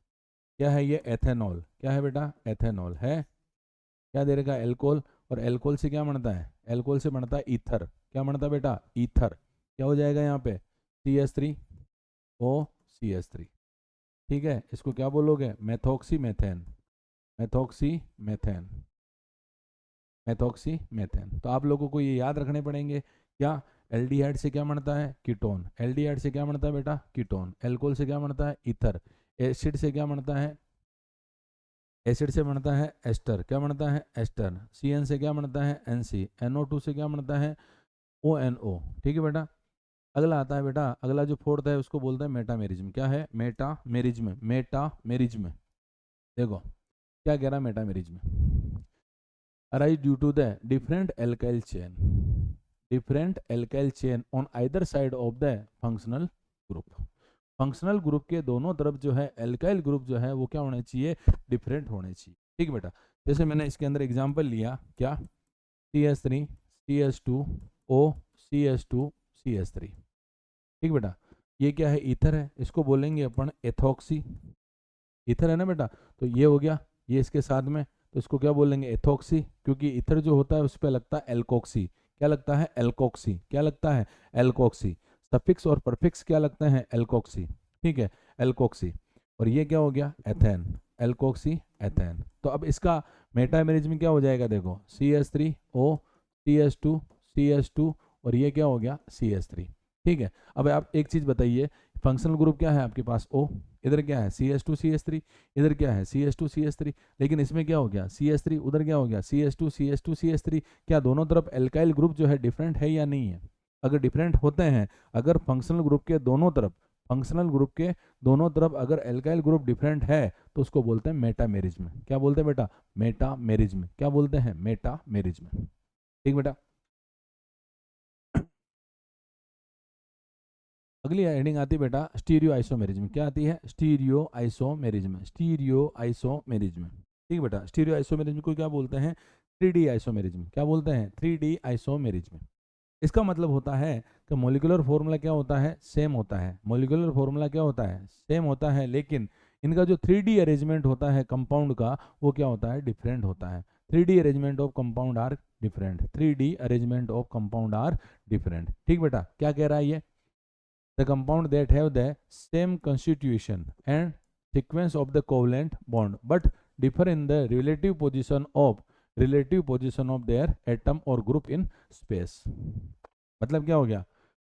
क्या है ये, एथेनॉल। क्या है बेटा, एथेनॉल है। क्या दे रखा है, एल्कोहल, और एल्कोहल से क्या बनता है, एल्कोहल से बनता है ईथर। क्या बनता है बेटा, ईथर। क्या हो जाएगा यहाँ पे, CH3O CH3। ठीक है, इसको क्या बोलोगे, methoxy methane, methoxy methane, methoxy methane. तो आप लोगों को ये याद रखने पड़ेंगे। क्या, एल्डिहाइड से क्या बनता है, कीटोन। एल्डिहाइड से क्या बनता है बेटा, कीटोन। एल्कोहल से क्या बनता है, ईथर। एसिड से क्या बनता है, एसिड से बनता है एस्टर। क्या बनता है, एस्टर। CN से क्या बनता है, NC। NO2 से क्या बनता है, ONO। ठीक है बेटा। अगला आता है बेटा, अगला जो फोर्थ है उसको बोलते हैं मेटामेरिज्म। क्या है, मेटामेरिज्म, मेटामेरिज्म। देखो क्या कह रहा है metamerism, arise due to the different alkyl chain on either side of the functional group। Functional group के दोनों तरफ जो है एल्काइल ग्रुप जो है वो क्या होने चाहिए, डिफरेंट होने चाहिए। ठीक है बेटा। जैसे मैंने इसके अंदर एग्जांपल लिया, क्या, CH3 CH2O CH2 CH3। ठीक बेटा। ये क्या है, ईथर है, इसको बोलेंगे अपन एथॉक्सी। ईथर है ना बेटा, तो ये हो गया, ये इसके साथ में, तो इसको क्या बोलेंगे, एथॉक्सी। क्योंकि ईथर जो होता है उस पर लगता है एल्कोक्सी। क्या लगता है, एल्कोक्सी। क्या लगता है, एल्कोक्सी। सफिक्स और परफिक्स क्या लगते हैं, एल्कोक्सी। ठीक है, एल्कोक्सी। और ये क्या हो गया, एथेन, एल्कोक्सी एथेन। तो अब इसका मेटामेरिज्म में क्या हो जाएगा, देखो CH3O CH2 और ये क्या हो गया, CH3। ठीक है। अब आप एक चीज बताइए, फंक्शनल ग्रुप क्या है आपके पास, O, इधर क्या है CH2 CH3, इधर क्या है CH2 CH3, लेकिन इसमें क्या हो गया CH3, उधर क्या हो गया CH2 CH2 CH3। क्या दोनों तरफ एल्काइल ग्रुप जो है डिफरेंट है या नहीं है, अगर डिफरेंट होते हैं, अगर फंक्शनल ग्रुप के दोनों तरफ, फंक्शनल ग्रुप के दोनों तरफ अगर एल्काइल ग्रुप डिफरेंट है तो उसको बोलते हैं मेटामेरिज्म। क्या बोलते हैं बेटा, मेटामेरिज्म। क्या बोलते हैं, मेटामेरिज्म। ठीक बेटा। अगली हेडिंग आती है बेटा स्टीरियो आइसोमेरिज्म। क्या आती है, स्टीरियो आइसोमेरिज्म, स्टीरियो आइसोमेरिज्म। ठीक है बेटा। स्टीरियो आइसोमेरिज्म को क्या बोलते हैं, 3D आइसोमेरिज्म। क्या बोलते हैं, 3D आइसोमेरिज्म। इसका मतलब होता है कि मोलिकुलर फॉर्मूला क्या होता है, सेम होता है। मोलिकुलर फॉर्मूला क्या होता है, सेम होता है, लेकिन इनका जो 3D अरेंजमेंट होता है कंपाउंड का, वो क्या होता है, डिफरेंट होता है। 3D arrangement of compound are different, 3D arrangement of compound are different. ठीक बेटा। क्या कह रहा है ये, the compound that have the same constitution and sequence of the covalent bond but differ in the relative position of their atom or group in space। मतलब क्या हो गया,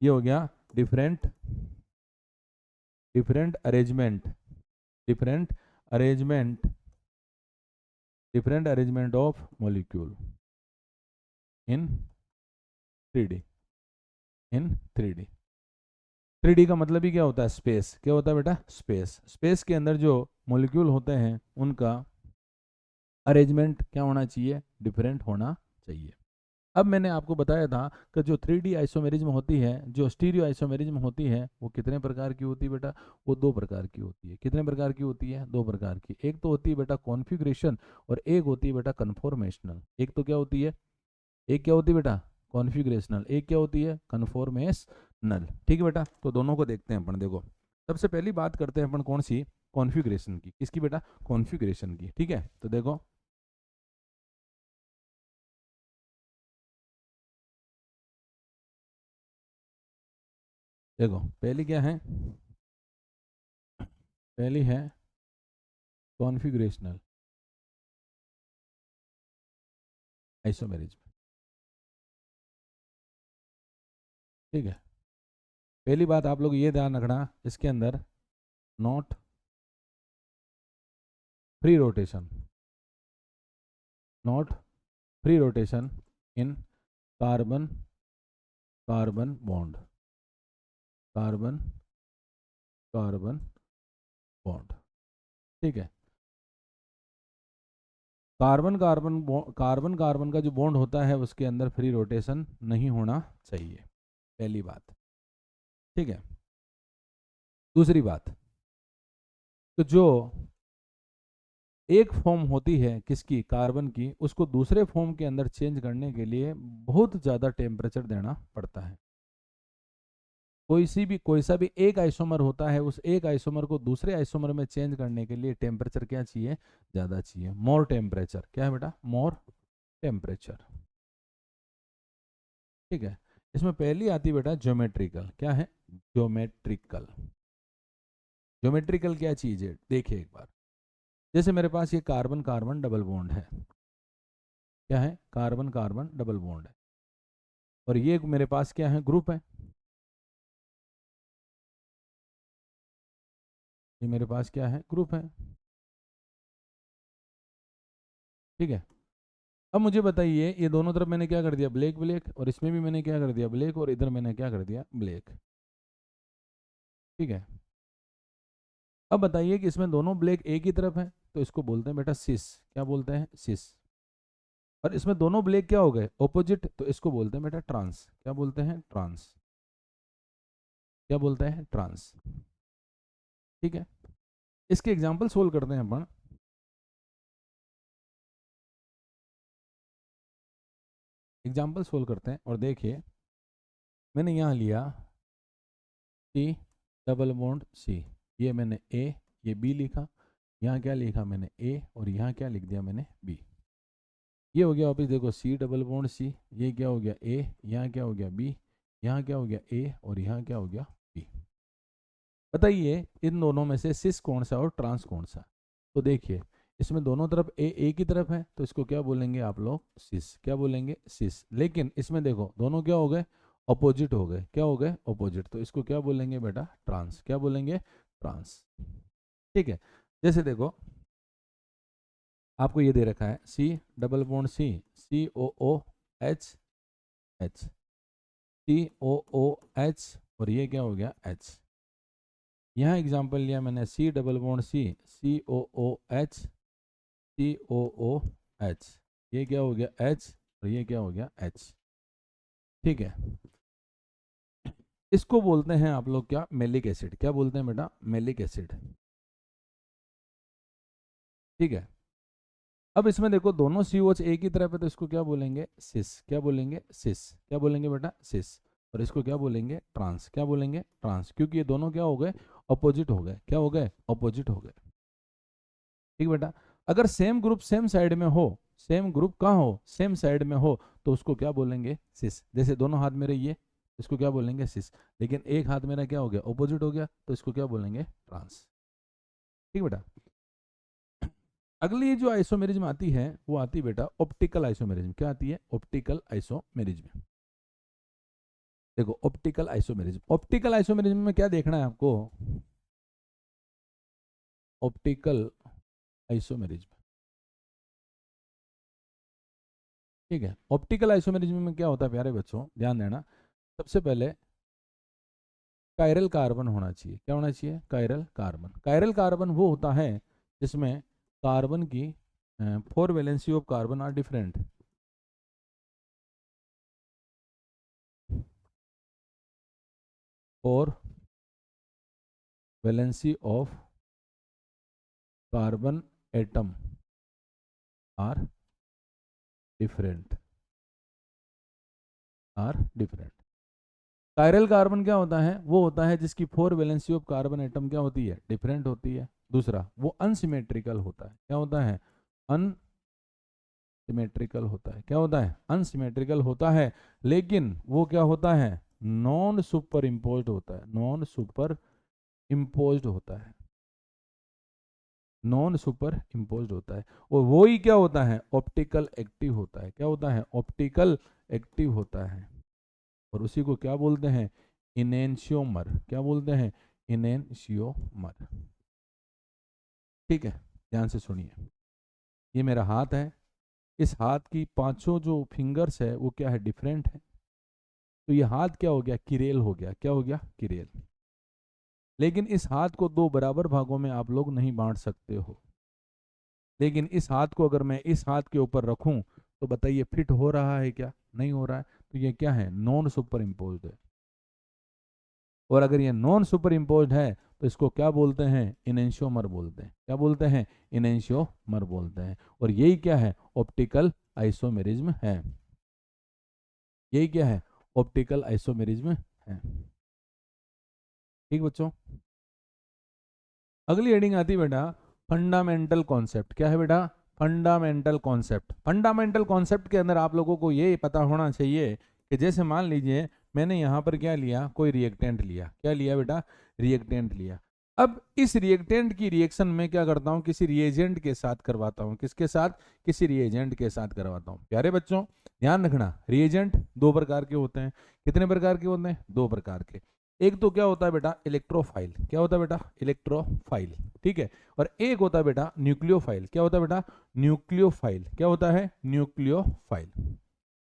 ये हो गया different, different arrangement, different arrangement, different arrangement of molecule in 3D, in 3D। 3D का मतलब ही क्या होता है, स्पेस। क्या होता है बेटा, स्पेस। स्पेस के अंदर जो मॉलिक्यूल होते हैं उनका अरेंजमेंट क्या होना चाहिए, डिफरेंट होना चाहिए। अब मैंने आपको बताया था कि जो 3D आइसोमेरिज्म होती है, जो स्टीरियो आइसोमेरिज्म होती है, वो कितने प्रकार की होती है बेटा, वो 2 प्रकार की होती है। कितने प्रकार की होती है, 2 प्रकार की। एक तो होती है बेटा कॉन्फ़िगरेशन और एक होती है बेटा कन्फॉर्मेशनल। एक तो क्या होती है, एक क्या होती है बेटा, कॉन्फ़िगरेशनल, एक क्या होती है, कन्फॉर्मेशनल। ठीक है बेटा। तो दोनों को देखते हैं अपन। देखो सबसे पहली बात करते हैं अपन कौन सी, कॉन्फ़िगरेशन की। किसकी बेटा, कॉन्फ़िगरेशन की। ठीक है। तो देखो देखो पहली क्या है, पहली है कॉन्फ़िगरेशनल आइसोमेरिज्म। ठीक है। पहली बात आप लोग ये ध्यान रखना, इसके अंदर not free rotation, not free rotation in carbon carbon bond, carbon carbon bond. ठीक है। कार्बन कार्बन का जो बॉन्ड होता है उसके अंदर फ्री रोटेशन नहीं होना चाहिए, पहली बात। ठीक है। दूसरी बात, तो जो एक फॉर्म होती है किसकी, कार्बन की, उसको दूसरे फॉर्म के अंदर चेंज करने के लिए बहुत ज़्यादा टेम्परेचर देना पड़ता है। कोई सा भी एक आइसोमर होता है, उस एक आइसोमर को दूसरे आइसोमर में चेंज करने के लिए टेम्परेचर क्या चाहिए, ज़्यादा चाहिए, मोर टेम्परेचर। क्या है बेटा, मोर टेम्परेचर। ठीक है। इसमें पहली आती है बेटा ज्योमेट्रिकल। क्या है, ज्योमेट्रिकल। ज्योमेट्रिकल क्या चीज़ है, देखिए एक बार। जैसे मेरे पास ये कार्बन कार्बन डबल बॉन्ड है, क्या है, कार्बन कार्बन डबल बॉन्ड है, और ये मेरे पास क्या है, ग्रुप है। ये मेरे पास क्या है, ग्रुप है। ठीक है। अब मुझे बताइए, ये दोनों तरफ मैंने क्या कर दिया, ब्लैक ब्लैक, और इसमें भी मैंने क्या कर दिया, ब्लैक, और इधर मैंने क्या कर दिया, ब्लैक। ठीक है। अब बताइए कि इसमें दोनों ब्लैक एक ही तरफ है, तो इसको बोलते हैं बेटा सिस। क्या बोलते हैं, सिस। और इसमें दोनों ब्लैक क्या हो गए, ऑपोजिट, तो इसको बोलते हैं बेटा ट्रांस। क्या बोलते हैं, ट्रांस। क्या बोलते हैं, ट्रांस। ठीक है। इसके एग्जाम्पल सोल्व करते हैं अपन। एग्जाम्पल सोल्व करते हैं, और देखिए मैंने यहाँ लिया सी डबल बॉन्ड सी, ये मैंने ए, ये बी लिखा, यहाँ क्या लिखा मैंने ए, और यहाँ क्या लिख दिया मैंने बी। ये हो गया वापिस, देखो सी डबल बॉन्ड सी, ये क्या हो गया ए, यहाँ क्या हो गया बी, यहाँ क्या हो गया ए, और यहाँ क्या हो गया बी। बताइए इन दोनों में से सिस कौन सा और ट्रांस कौन सा। तो देखिए इसमें दोनों तरफ ए की तरफ है, तो इसको क्या बोलेंगे आप लोग, सिस। क्या बोलेंगे, सिस। लेकिन इसमें देखो दोनों क्या हो गए, अपोजिट हो गए। क्या हो गए, अपोजिट, तो इसको क्या बोलेंगे बेटा, ट्रांस। क्या बोलेंगे, ट्रांस। ठीक है। जैसे देखो आपको ये दे रखा है सी डबल बॉन्ड सी, सी ओ ओ एच एच, सी ओ ओ एच, और ये क्या हो गया एच। यहाँ एग्जाम्पल लिया मैंने सी डबल बॉन्ड सी, सी ओ ओ एच, सी ओ ओ एच, ये क्या हो गया एच, और ये क्या हो गया एच। ठीक है। इसको बोलते हैं आप लोग क्या, मेलिक एसिड। क्या बोलते हैं बेटा, मेलिक एसिड। ठीक है। अब इसमें देखो दोनों COH एक ही तरफ है, तो इसको क्या बोलेंगे, सिस। क्या बोलेंगे, सिस। क्या बोलेंगे बेटा, सिस। और इसको क्या बोलेंगे, ट्रांस। क्या बोलेंगे, ट्रांस, क्योंकि ये दोनों क्या हो गए, अपोजिट हो गए। क्या हो गए, अपोजिट हो गए। ठीक बेटा। अगर सेम ग्रुप सेम साइड में हो, सेम ग्रुप कहाँ हो, सेम साइड में हो, तो उसको क्या बोलेंगे, सिस। जैसे दोनों हाथ मेरे ये, इसको क्या बोलेंगे, सिस। लेकिन एक हाथ मेरा क्या हो गया, अपोजिट हो गया, तो इसको क्या बोलेंगे, ट्रांस। ठीक बेटा। अगली जो आइसोमेरिज्म आती है वो आती है बेटा ऑप्टिकल आइसोमेरिज्म। क्या आती है, ऑप्टिकल आइसोमेरिज्म। देखो ऑप्टिकल आइसोमेरिज्म, ऑप्टिकल आइसोमेरिज्म में क्या देखना है आपको, ऑप्टिकल आइसोमेरिज्म। ठीक है। ऑप्टिकल आइसोमेरिज्म में क्या होता है प्यारे बच्चों, ध्यान देना। सबसे पहले कायरल कार्बन होना चाहिए। क्या होना चाहिए, कायरल कार्बन। कायरल कार्बन वो होता है जिसमें कार्बन की 4 valency of carbon are different. और valency of carbon atom are different, are different. Chiral carbon क्या होता है, वो होता है जिसकी 4 वैलेंसी ऑफ कार्बन एटम क्या होती है, डिफरेंट होती है। दूसरा वो अनसिमेट्रिकल होता है। क्या होता है, अनसिमेट्रिकल होता है। क्या होता है, अनसिमेट्रिकल होता है। लेकिन वो क्या होता है, नॉन सुपर इम्पोज्ड होता है। नॉन सुपर इम्पोज्ड होता है, नॉन सुपर इम्पोज्ड होता है। और वो ही क्या होता है, ऑप्टिकल एक्टिव होता है। क्या होता है, ऑप्टिकल एक्टिव होता है। और उसी को क्या बोलते हैं, इनेंशियोमर। क्या बोलते हैं, इनेंशियोमर। ठीक है। ध्यान से सुनिए, ये मेरा हाथ है, इस हाथ की पांचों जो फिंगर्स है वो क्या है, डिफरेंट है। तो ये हाथ क्या हो गया, किरेल हो गया। क्या हो गया, किरेल। लेकिन इस हाथ को दो बराबर भागों में आप लोग नहीं बांट सकते हो। लेकिन इस हाथ को अगर मैं इस हाथ के ऊपर रखूं, तो बताइए फिट हो रहा है क्या, नहीं हो रहा है। तो ये क्या है, नॉन सुपर इम्पोज्ड है। और अगर ये नॉन सुपर इम्पोज्ड है, तो इसको क्या बोलते हैं, इनेंशियोमर बोलते हैं। क्या बोलते हैं, इनेंशियोमर बोलते हैं। और यही क्या है, ऑप्टिकल आइसोमेरिज्म है। यही क्या है, ऑप्टिकल आइसोमेरिज्म है। ठीक बच्चों, अगली हेडिंग आती है बेटा फंडामेंटल कॉन्सेप्ट। क्या है बेटा, फंडामेंटल कॉन्सेप्ट। फंडामेंटल कॉन्सेप्ट के अंदर आप लोगों को ये पता होना चाहिए कि जैसे मान लीजिए मैंने यहाँ पर क्या लिया, कोई रिएक्टेंट लिया। क्या लिया बेटा, रिएक्टेंट लिया। अब इस रिएक्टेंट की रिएक्शन में क्या करता हूँ, किसी रिएजेंट के साथ करवाता हूँ। किसके साथ, किसी रिएजेंट के साथ करवाता हूँ। प्यारे बच्चों ध्यान रखना, रिएजेंट दो प्रकार के होते हैं। कितने प्रकार के होते हैं, दो प्रकार के। एक तो क्या होता है बेटा, इलेक्ट्रोफाइल। क्या होता है बेटा, इलेक्ट्रोफाइल। ठीक है। और एक होता है बेटा न्यूक्लियोफाइल। क्या होता है बेटा, न्यूक्लियोफाइल। क्या होता है, न्यूक्लियोफाइल।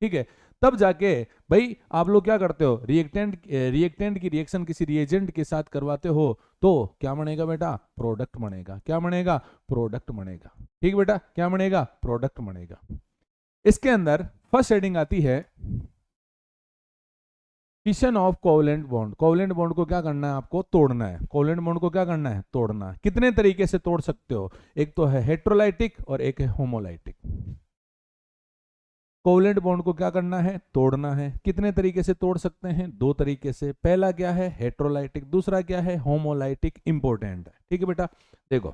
ठीक है। तब जाके भाई आप लोग क्या करते हो, रिएक्टेंट की रिएक्शन किसी रिएजेंट के साथ करवाते हो तो क्या बनेगा बेटा, प्रोडक्ट बनेगा। क्या बनेगा, प्रोडक्ट बनेगा। ठीक बेटा, क्या बनेगा, प्रोडक्ट बनेगा। इसके अंदर फर्स्ट हेडिंग आती है fission of covalent bond. Covalent bond को क्या करना है, आपको तोड़ना है। कोवलेंट बॉन्ड को क्या करना है, तोड़ना है। कितने तरीके से तोड़ सकते हो, एक तो है हेट्रोलाइटिक और एक है होमोलाइटिक। कोवलेंट बॉन्ड को क्या करना है, तोड़ना है। कितने तरीके से तोड़ सकते हैं, दो तरीके से। पहला क्या है, हेट्रोलाइटिक। दूसरा क्या है, होमोलाइटिक। इंपॉर्टेंट है। ठीक है बेटा, देखो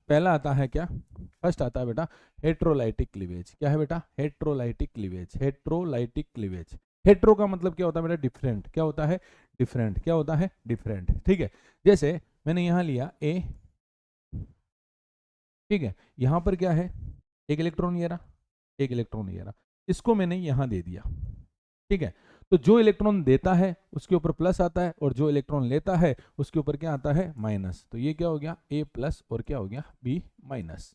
पहला आता है क्या, फर्स्ट आता है बेटा हेट्रोलाइटिक क्लीवेज। क्या है बेटा, heterolytic cleavage. Heterolytic cleavage, hetero का मतलब क्या होता है बेटा, डिफरेंट। क्या होता है, डिफरेंट। क्या होता है, डिफरेंट। ठीक है। जैसे मैंने यहां लिया ए, ठीक है। यहां पर क्या है, एक इलेक्ट्रॉन ये रहा, एक इलेक्ट्रॉन ये रहा। इसको मैंने यहां दे दिया। ठीक है। तो जो इलेक्ट्रॉन देता है उसके ऊपर प्लस आता है और जो इलेक्ट्रॉन लेता है उसके ऊपर क्या आता है, माइनस। तो ये क्या हो गया, ए प्लस और क्या हो गया, बी माइनस।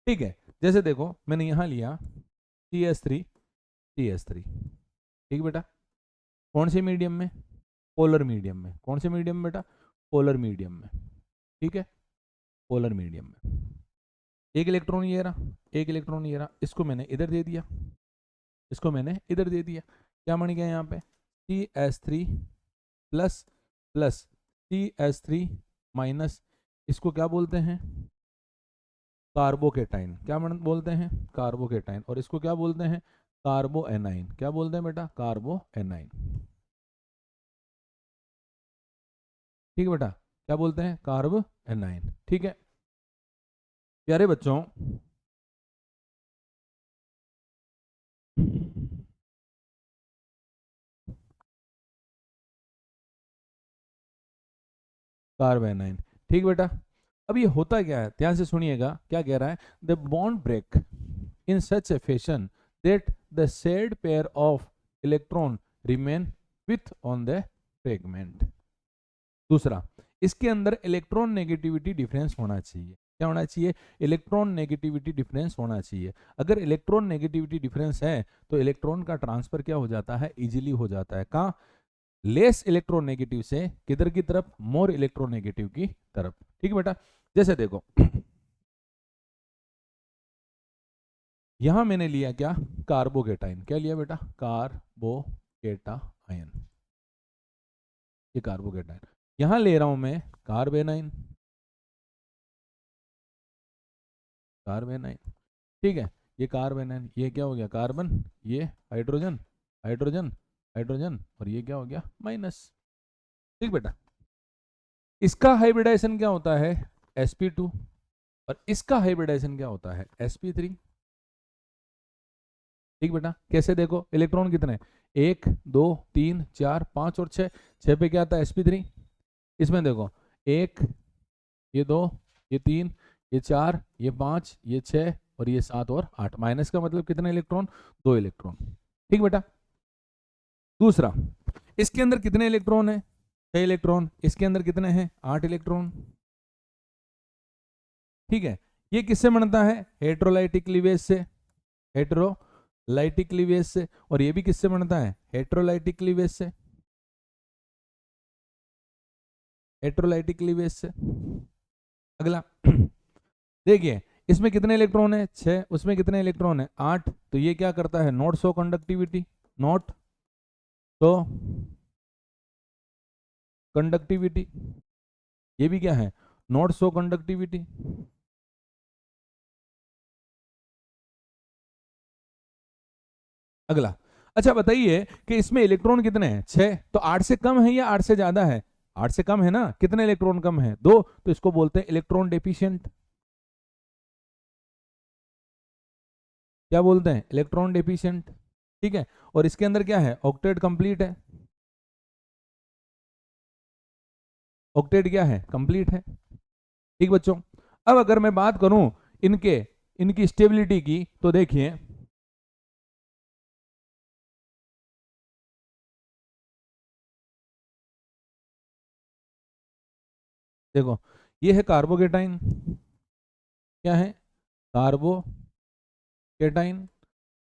ठीक है। जैसे देखो मैंने यहां लिया CS3 CS3। ठीक बेटा, कौन से मीडियम में, पोलर मीडियम में। कौन से मीडियम में बेटा, पोलर मीडियम में। ठीक है, पोलर मीडियम में। एक इलेक्ट्रॉन ये रहा, एक इलेक्ट्रॉन ये रहा। इसको मैंने इधर दे दिया, इसको मैंने इधर दे दिया। क्या बन गया यहाँ पे, CS3 plus plus CS3 minus. इसको क्या बोलते हैं, कार्बोकेटाइन। क्या बोलते हैं, कार्बोकेटाइन। और इसको क्या बोलते हैं, कार्बो एनाइन। क्या बोलते हैं बेटा, कार्बो एनाइन। ठीक है बेटा, क्या बोलते हैं, कार्ब एनाइन। ठीक है प्यारे बच्चों, कार्ब एनाइन। ठीक बेटा, अब ये होता क्या है, ध्यान से सुनिएगा क्या कह रहा है। The bond break in such a fashion that the shared pair of electron remain with on the fragment। दूसरा, इसके अंदर इलेक्ट्रॉन नेगेटिविटी डिफरेंस होना चाहिए। क्या होना चाहिए, इलेक्ट्रॉन नेगेटिविटी डिफरेंस होना चाहिए। अगर इलेक्ट्रॉन नेगेटिविटी डिफरेंस है तो इलेक्ट्रॉन का ट्रांसफर क्या हो जाता है, इजीली हो जाता है। कहाँ, लेस इलेक्ट्रोनेगेटिव से किधर की तरफ, मोर इलेक्ट्रोनेगेटिव की तरफ। ठीक है बेटा, जैसे देखो यहां मैंने लिया क्या, कार्बोकेटाइन। क्या लिया बेटा, कार्बोकेटाइन। ये कार्बोकेटाइन। यहां ले रहा हूं मैं कार्बेनाइन, कार्बेनाइन। ठीक है, ये कार्बेनाइन, ये क्या हो गया, कार्बन, ये हाइड्रोजन, हाइड्रोजन, हाइड्रोजन, और ये क्या हो गया, माइनस। ठीक बेटा, इसका हाइब्रिडाइजेशन क्या होता है, sp2। और इसका हाइब्रिडाइजेशन क्या होता है, sp3। ठीक बेटा, कैसे देखो, इलेक्ट्रॉन कितने, 1 2 3 4 5 और 6। 6 पे क्या आता है, sp3। इसमें देखो 1, ये 2, ये 3, ये 4, ये 5, ये 6 और ये 7 और 8। माइनस का मतलब कितने इलेक्ट्रॉन, 2 इलेक्ट्रॉन। ठीक बेटा, दूसरा, इसके अंदर कितने इलेक्ट्रॉन है, 6 इलेक्ट्रॉन। इसके अंदर कितने हैं, 8 इलेक्ट्रॉन। ठीक है, ये किससे बनता है, हेट्रोलाइटिक क्लीवेज से, हेट्रोलाइटिक क्लीवेज से। और ये भी किससे बनता है, हेट्रोलाइटिक क्लीवेज से, हेट्रोलाइटिक क्लीवेज से। अगला देखिए, इसमें कितने इलेक्ट्रॉन है, 6। उसमें कितने इलेक्ट्रॉन है, 8। तो ये क्या करता है, नॉट शो कंडक्टिविटी। नॉट तो कंडक्टिविटी, ये भी क्या है, नॉट सो कंडक्टिविटी। अगला, अच्छा बताइए कि इसमें इलेक्ट्रॉन कितने हैं, 6, तो 8 से कम है या 8 से ज्यादा है, 8 से कम है ना, कितने इलेक्ट्रॉन कम है, 2, तो इसको बोलते हैं इलेक्ट्रॉन डेफिशिएंट। क्या बोलते हैं, इलेक्ट्रॉन डेफिशिएंट, ठीक है। और इसके अंदर क्या है, ऑक्टेट कंप्लीट है, ऑक्टेट क्या है, कंप्लीट है, ठीक बच्चों। अब अगर मैं बात करूं इनके इनकी स्टेबिलिटी की, तो देखिए देखो, ये है कार्बोकेटाइन, क्या है, कार्बोकेटाइन,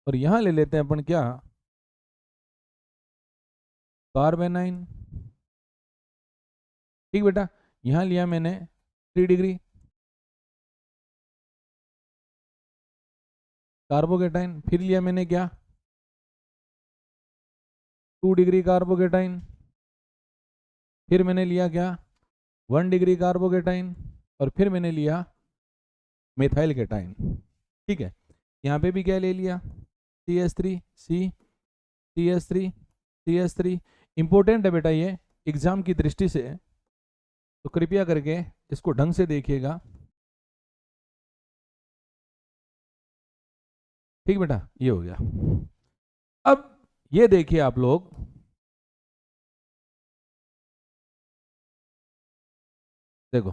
और यहां ले लेते हैं अपन क्या, कार्बेनाइन, ठीक बेटा। यहां लिया मैंने 3 डिग्री कार्बोकेटाइन, फिर लिया मैंने क्या, 2 डिग्री कार्बोकेटाइन, फिर मैंने लिया क्या, 1 डिग्री कार्बोकेटाइन, और फिर मैंने लिया मेथाइल केटाइन, ठीक है। यहाँ पे भी क्या ले लिया, CH3 C, CH3 CH3। Important है बेटा ये एग्जाम की दृष्टि से, तो कृपया करके इसको ढंग से देखिएगा, ठीक बेटा। ये हो गया। अब ये देखिए आप लोग, देखो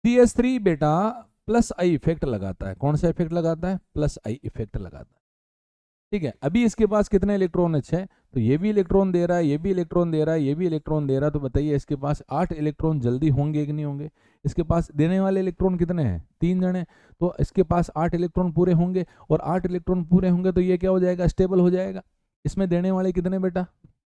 CH3 बेटा प्लस आई इफेक्ट लगाता है, कौन सा इफेक्ट लगाता है, प्लस आई इफेक्ट लगाता है, ठीक है। अभी इसके पास कितने इलेक्ट्रॉन है, तो ये भी इलेक्ट्रॉन दे रहा है, ये भी इलेक्ट्रॉन दे रहा है, ये भी इलेक्ट्रॉन दे रहा है, तो बताइए इसके पास 8 इलेक्ट्रॉन जल्दी होंगे कि नहीं होंगे। इसके पास देने वाले इलेक्ट्रॉन कितने हैं, 3 जने, तो इसके पास 8 इलेक्ट्रॉन पूरे होंगे, और 8 इलेक्ट्रॉन पूरे होंगे तो ये क्या हो जाएगा, स्टेबल हो जाएगा। इसमें देने वाले कितने बेटा,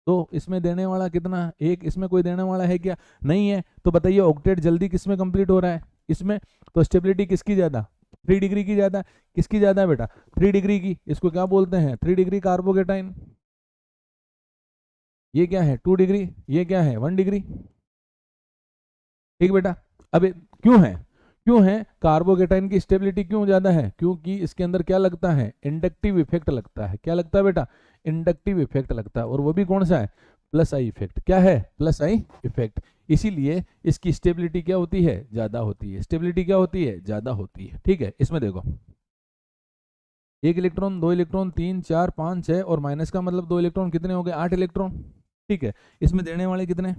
तो इसमें देने वाला कितना, एक, इसमें कोई देने वाला है क्या, नहीं है, तो बताइए ऑक्टेट जल्दी किसमें कंप्लीट हो रहा है, इसमें, तो स्टेबिलिटी किसकी ज्यादा, 3 डिग्री की ज्यादा, किसकी ज्यादा है बेटा, 3 डिग्री की। इसको क्या बोलते हैं, 3 डिग्री कार्बोकेटाइन। ये क्या है, 2 डिग्री, ये क्या है, 1 डिग्री, ठीक बेटा। अब क्यों है, क्यों है, कार्बोकेटाइन की स्टेबिलिटी क्यों ज्यादा है, क्योंकि इसके अंदर क्या लगता है, इंडक्टिव इफेक्ट लगता है, क्या लगता है बेटा, इंडक्टिव इफेक्ट लगता है, और वो भी कौन सा है, प्लस आई इफेक्ट, क्या है, प्लस आई इफेक्ट। इसीलिए इसकी स्टेबिलिटी क्या होती है, ज्यादा होती है, स्टेबिलिटी क्या होती है, ज्यादा होती है, ठीक है। इसमें देखो 1 इलेक्ट्रॉन, 2 इलेक्ट्रॉन, 3 4 5 6, और माइनस का मतलब 2 इलेक्ट्रॉन, कितने हो गए, 8 इलेक्ट्रॉन, ठीक है। इसमें देने वाले कितने,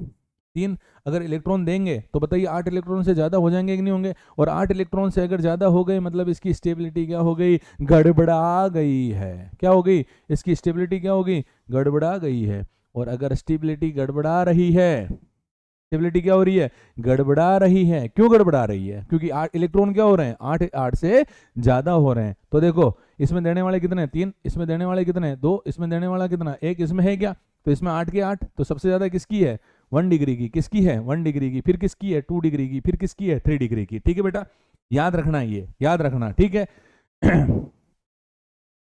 3, अगर इलेक्ट्रॉन देंगे तो बताइए 8 इलेक्ट्रॉन से ज्यादा हो जाएंगे कि नहीं होंगे, और 8 इलेक्ट्रॉन से अगर ज्यादा हो गए मतलब इसकी स्टेबिलिटी क्या हो गई, गड़बड़ा गई है, क्या हो गई, इसकी स्टेबिलिटी क्या होगी, गड़बड़ा गई है। और अगर स्टेबिलिटी गड़बड़ा रही है, स्टेबिलिटी क्या हो रही है, गड़बड़ा रही है, क्यों गड़बड़ा रही है, क्योंकि 8 इलेक्ट्रॉन क्या हो रहे हैं, 8 से ज्यादा हो रहे हैं। तो देखो इसमें देने वाले कितने, 3, इसमें देने वाले कितने, 2, इसमें देने वाला कितना, 1, इसमें है क्या, तो इसमें 8 के 8, तो सबसे ज्यादा किसकी है, 1 डिग्री की, किसकी है, 1 डिग्री की, फिर किसकी है, 2 डिग्री की, फिर किसकी है, 3 डिग्री की, ठीक है बेटा। याद रखना, ये याद रखना, ठीक है।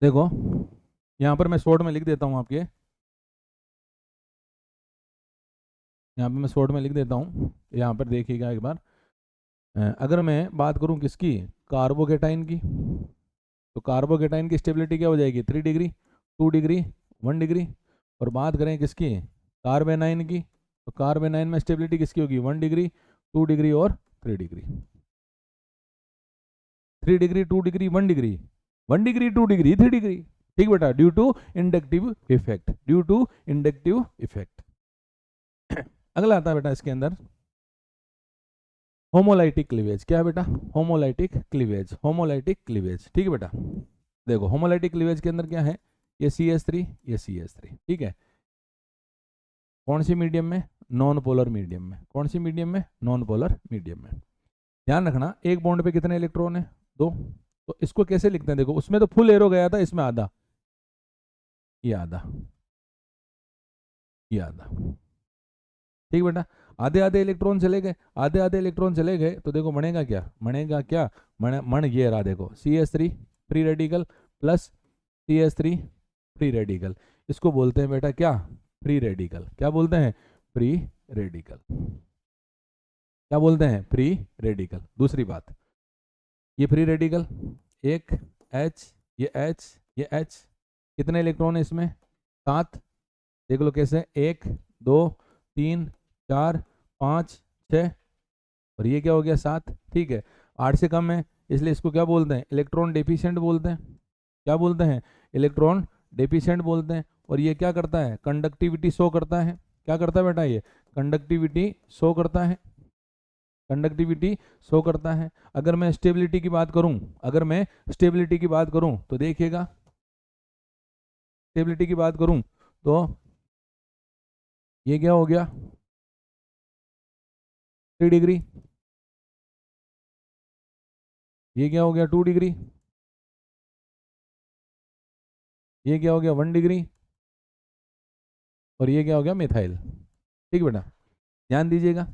देखो यहां पर मैं शॉर्ट में लिख देता हूं आपके, यहाँ पे मैं शॉर्ट में लिख देता हूँ, यहाँ पर देखिएगा एक बार। अगर मैं बात करूँ किसकी, कार्बोकेटाइन की, तो कार्बोकेटाइन की स्टेबिलिटी क्या हो जाएगी, 3 डिग्री, 2 डिग्री, 1 डिग्री। और बात करें किसकी, कार्बेनाइन की, तो कार्बेनाइन में स्टेबिलिटी किसकी होगी, 1 डिग्री, 2 डिग्री और 3 degree, 3 degree, 2 degree, 1 degree, 1 degree, 2 degree, 3 degree, ठीक बेटा, due to inductive effect, due to inductive effect. अगला आता है बेटा इसके अंदर होमोलाइटिक क्लीवेज, क्या है बेटा, होमोलाइटिक क्लीवेज, होमोलाइटिक क्लीवेज, ठीक है बेटा। देखो होमोलाइटिक क्लीवेज के अंदर क्या है, ये CH3, ये CH3, ठीक है। कौन सी मीडियम में, नॉन पोलर मीडियम में, कौन सी मीडियम में, नॉन पोलर मीडियम में। ध्यान रखना एक बॉन्ड पे कितने इलेक्ट्रॉन है, 2, तो इसको कैसे लिखते हैं, देखो उसमें तो फुल एरो गया था, इसमें आधा, ये आधा, ये आधा, ठीक बेटा। आधे आधे इलेक्ट्रॉन चले गए, आधे आधे इलेक्ट्रॉन चले गए, तो देखो बनेगा क्या, बनेगा क्या, मन ये रहा, देखो CH3 free radical plus CH3 free radical. इसको बोलते हैं बेटा क्या? Free radical. क्या बोलते हैं? Free radical. क्या बोलते हैं? Free radical. दूसरी बात, ये फ्री रेडिकल, एक H, ये H, ये H, कितने इलेक्ट्रॉन है इसमें? 7। देख लो कैसे, 1 2 3 4 5 6, और ये क्या हो गया? 7। ठीक है, 8 से कम है, इसलिए इसको क्या बोलते हैं? इलेक्ट्रॉन डेफिशिएंट बोलते हैं। क्या बोलते हैं? इलेक्ट्रॉन डेफिशिएंट बोलते हैं। और ये क्या करता है? कंडक्टिविटी शो करता है। क्या करता है बेटा? ये कंडक्टिविटी शो करता है। कंडक्टिविटी शो करता है। अगर मैं स्टेबिलिटी की बात करूं, अगर मैं स्टेबिलिटी की बात करूं तो देखिएगा, स्टेबिलिटी की बात करूं तो ये क्या हो गया? 3 डिग्री। ये क्या हो गया? 2 डिग्री। ये क्या हो गया? 1 डिग्री। और ये क्या हो गया? मिथाइल। ठीक बेटा, ध्यान दीजिएगा।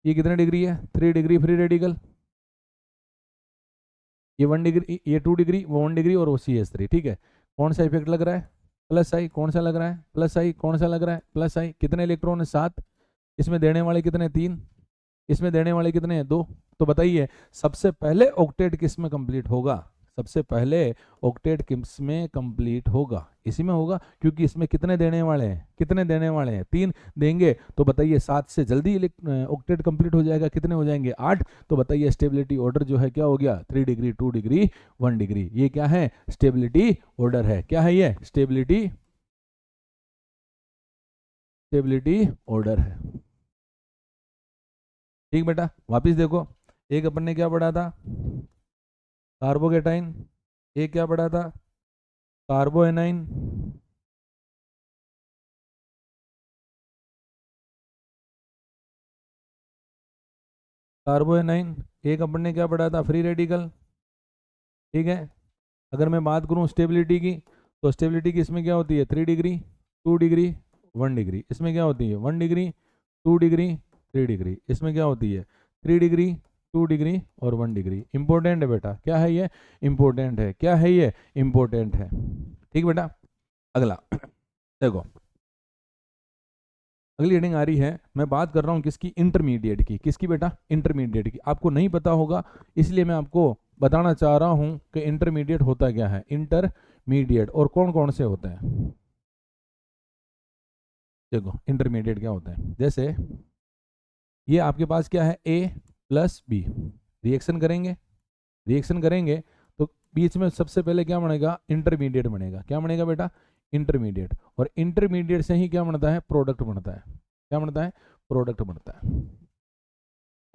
ये कितने डिग्री है? 3 डिग्री फ्री रेडिकल। ये 1 डिग्री, ये 2 डिग्री, वो 1 डिग्री, और वो CH3। ठीक है, कौन सा इफेक्ट लग रहा है? प्लस आई। कौन सा लग रहा है? प्लस आई। कौन सा लग रहा है? प्लस आई। कितने इलेक्ट्रॉन है? 7। इसमें देने वाले कितने? 3। इसमें देने वाले कितने हैं? 2। तो बताइए सबसे पहले ऑक्टेट किस में कंप्लीट होगा? सबसे पहले ऑक्टेट किस में कंप्लीट होगा? इसी में होगा, क्योंकि इसमें कितने देने वाले हैं? कितने देने वाले हैं? 3 देंगे। तो बताइए 7 से जल्दी ऑक्टेट कंप्लीट हो जाएगा। कितने हो जाएंगे? 8। तो बताइए स्टेबिलिटी ऑर्डर जो है क्या हो गया? 3 डिग्री, 2 डिग्री, 1 डिग्री। ये क्या है? स्टेबिलिटी ऑर्डर है। क्या है ये? स्टेबिलिटी ऑर्डर है। ठीक बेटा, वापिस देखो, एक अपन ने क्या पढ़ा था? कार्बोकेटाइन। एक क्या पढ़ा था? कार्बोएनाइन। कार्बोएनाइन। एक अपन ने क्या पढ़ा था? Free radical. ठीक है, अगर मैं बात करूं स्टेबिलिटी की, तो स्टेबिलिटी की इसमें क्या होती है? 3 डिग्री, 2 डिग्री, 1 डिग्री। इसमें क्या होती है? 1 डिग्री, 2 डिग्री, 3 डिग्री। इसमें क्या होती है? 3 डिग्री, 2 डिग्री और 1 डिग्री। इंपॉर्टेंट है बेटा। क्या है ये? इंपॉर्टेंट है। क्या है ये? इंपॉर्टेंट है। ठीक बेटा, अगला देखो, अगली हेडिंग आ रही है। मैं बात कर रहा हूं किसकी? इंटरमीडिएट की। किसकी बेटा? इंटरमीडिएट की। आपको नहीं पता होगा, इसलिए मैं आपको बताना चाह रहा हूं कि इंटरमीडिएट होता क्या है। इंटरमीडिएट और कौन कौन से होते हैं? देखो इंटरमीडिएट क्या होता है। जैसे ये आपके पास क्या है? A प्लस बी, रिएक्शन करेंगे, रिएक्शन करेंगे तो बीच में सबसे पहले क्या बनेगा? इंटरमीडिएट बनेगा। क्या बनेगा बेटा? इंटरमीडिएट। और इंटरमीडिएट से ही क्या बनता है? प्रोडक्ट बनता है। क्या बनता है? प्रोडक्ट बनता है।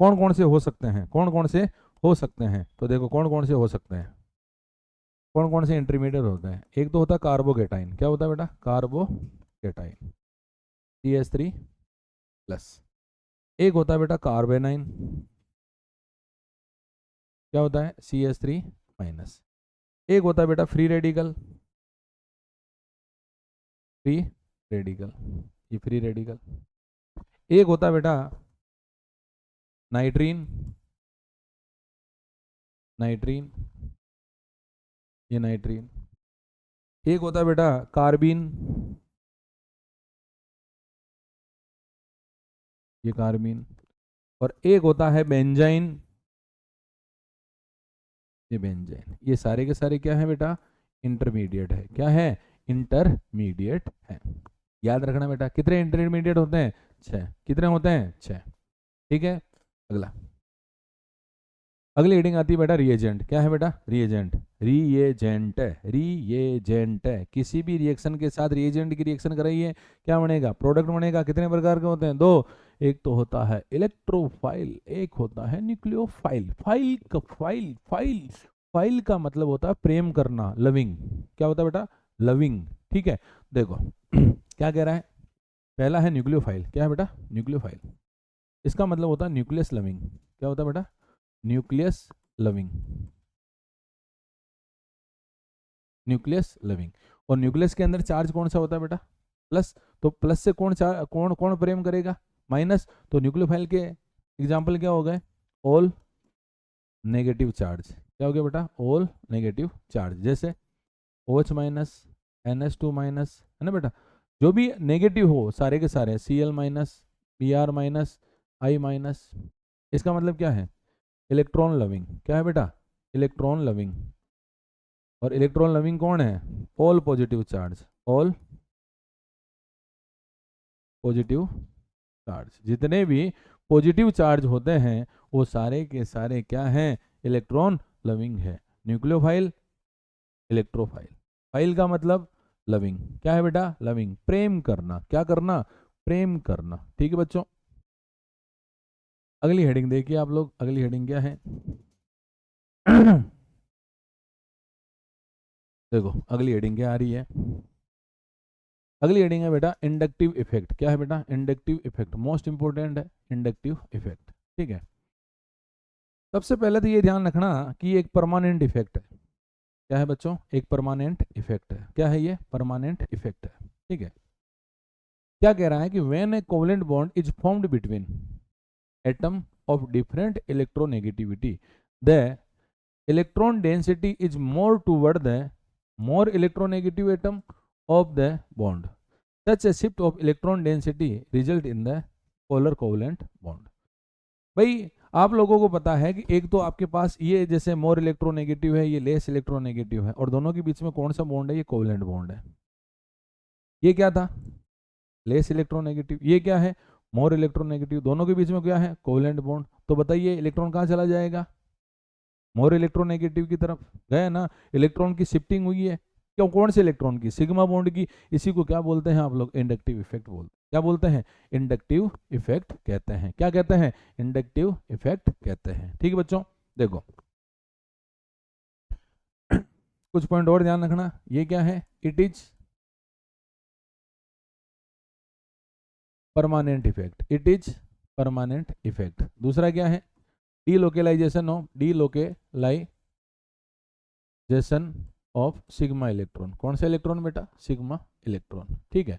कौन कौन से हो सकते हैं? कौन कौन से हो सकते हैं? तो देखो कौन कौन से हो सकते हैं, कौन कौन से इंटरमीडिएट होते हैं। एक तो होता है कार्बोकेटाइन। क्या होता है बेटा? Carbocation, CH3 plus. एक होता है बेटा कार्बेनाइन। क्या होता है? CH3 minus. एक होता है बेटा फ्री रेडिकल। फ्री रेडिकल, ये फ्री रेडिकल। एक होता है बेटा नाइट्रीन। नाइट्रीन, ये नाइट्रीन। एक होता है बेटा कार्बीन। ये कार्बीन। और एक होता है बेंजाइन। ये बेंजाइन। ये सारे के सारे क्या है बेटा? इंटरमीडिएट है। क्या है? इंटरमीडिएट है। याद रखना बेटा, कितने इंटरमीडिएट होते हैं? 6। कितने होते हैं? 6। ठीक है, अगला, अगली हेडिंग आती है बेटा रिएजेंट। क्या है बेटा? रिएजेंट। रिएजेंट है, रिएजेंट है। किसी भी रिएक्शन के साथ रिएजेंट की रिएक्शन कराइए, क्या बनेगा? प्रोडक्ट बनेगा। कितने प्रकार के होते हैं? 2। एक तो होता है इलेक्ट्रोफाइल, एक होता है न्यूक्लियोफाइल। फाइल का फाइल, फाइल, फाइल का मतलब होता है प्रेम करना, लविंग। क्या होता है बेटा? लविंग। ठीक है, देखो क्या कह रहा है? पहला है न्यूक्लियोफाइल। क्या है बेटा? न्यूक्लियोफाइल। इसका मतलब होता है न्यूक्लियस लविंग। क्या होता है बेटा? Nucleus loving. Nucleus loving. और न्यूक्लियस के अंदर चार्ज कौन सा होता है बेटा? प्लस। तो प्लस से कौन कौन कौन प्रेम करेगा? माइनस। तो न्यूक्लियोफाइल के एग्जाम्पल क्या हो गए? All negative charge. क्या हो गया बेटा? All negative charge. जैसे OH माइनस, NH2 माइनस, है ना बेटा। जो भी नेगेटिव हो सारे के सारे, Cl minus, Br minus, I minus, इसका मतलब क्या है? Electron loving. क्या है बेटा? Electron loving. और इलेक्ट्रॉन लविंग कौन है? All positive charge, all positive charge. जितने भी पॉजिटिव चार्ज होते हैं वो सारे के सारे क्या हैं? इलेक्ट्रॉन लविंग है। Nucleophile, electrophile. फाइल का मतलब लविंग। क्या है बेटा? लविंग, प्रेम करना। क्या करना? प्रेम करना। ठीक है बच्चों। अगली हेडिंग देखिए आप लोग। अगली हेडिंग क्या है? देखो अगली हेडिंग क्या आ रही है। अगली हेडिंग है बेटा इंडक्टिव इफेक्ट। क्या है बेटा? इंडक्टिव इफेक्ट मोस्ट इंपोर्टेंट है, इंडक्टिव इफेक्ट। ठीक है। सबसे पहले तो ये ध्यान रखना कि ये एक परमानेंट इफेक्ट है। क्या है बच्चों? एक परमानेंट इफेक्ट है। क्या है ये? परमानेंट इफेक्ट है। ठीक है। क्या कह रहा है कि when A covalent bond is formed between atom of different electronegativity, the electron density is more toward the more electronegative atom of the bond. Such a shift of electron density result in the polar covalent bond. भाई आप लोगों को पता है कि एक तो आपके पास ये जैसे मोर इलेक्ट्रोनेगेटिव है, ये लेस इलेक्ट्रोनेगेटिव है, और दोनों के बीच में कौन सा बॉन्ड है? ये कोवेलेंट बॉन्ड है। ये क्या था? Less electronegative. ये क्या है? More electronegative. दोनों के बीच में क्या है? Covalent bond. तो बताइए इलेक्ट्रॉन कहाँ चला जाएगा? मोर इलेक्ट्रोनेगेटिव की तरफ गए ना। इलेक्ट्रॉन की शिफ्टिंग हुई है। क्यों? कौन से इलेक्ट्रॉन की? सिग्मा बॉन्ड की। इसी को क्या बोलते हैं आप लोग? इंडक्टिव इफेक्ट बोलते हैं। क्या बोलते हैं? इंडक्टिव इफेक्ट कहते हैं। क्या कहते हैं? इंडक्टिव इफेक्ट कहते हैं। ठीक है बच्चों। देखो कुछ पॉइंट और ध्यान रखना। ये क्या है? It is permanent effect. It is permanent effect. दूसरा क्या है? Delocalisation of, delocalisation of sigma electron. कौन सा इलेक्ट्रॉन बेटा? Sigma electron. ठीक है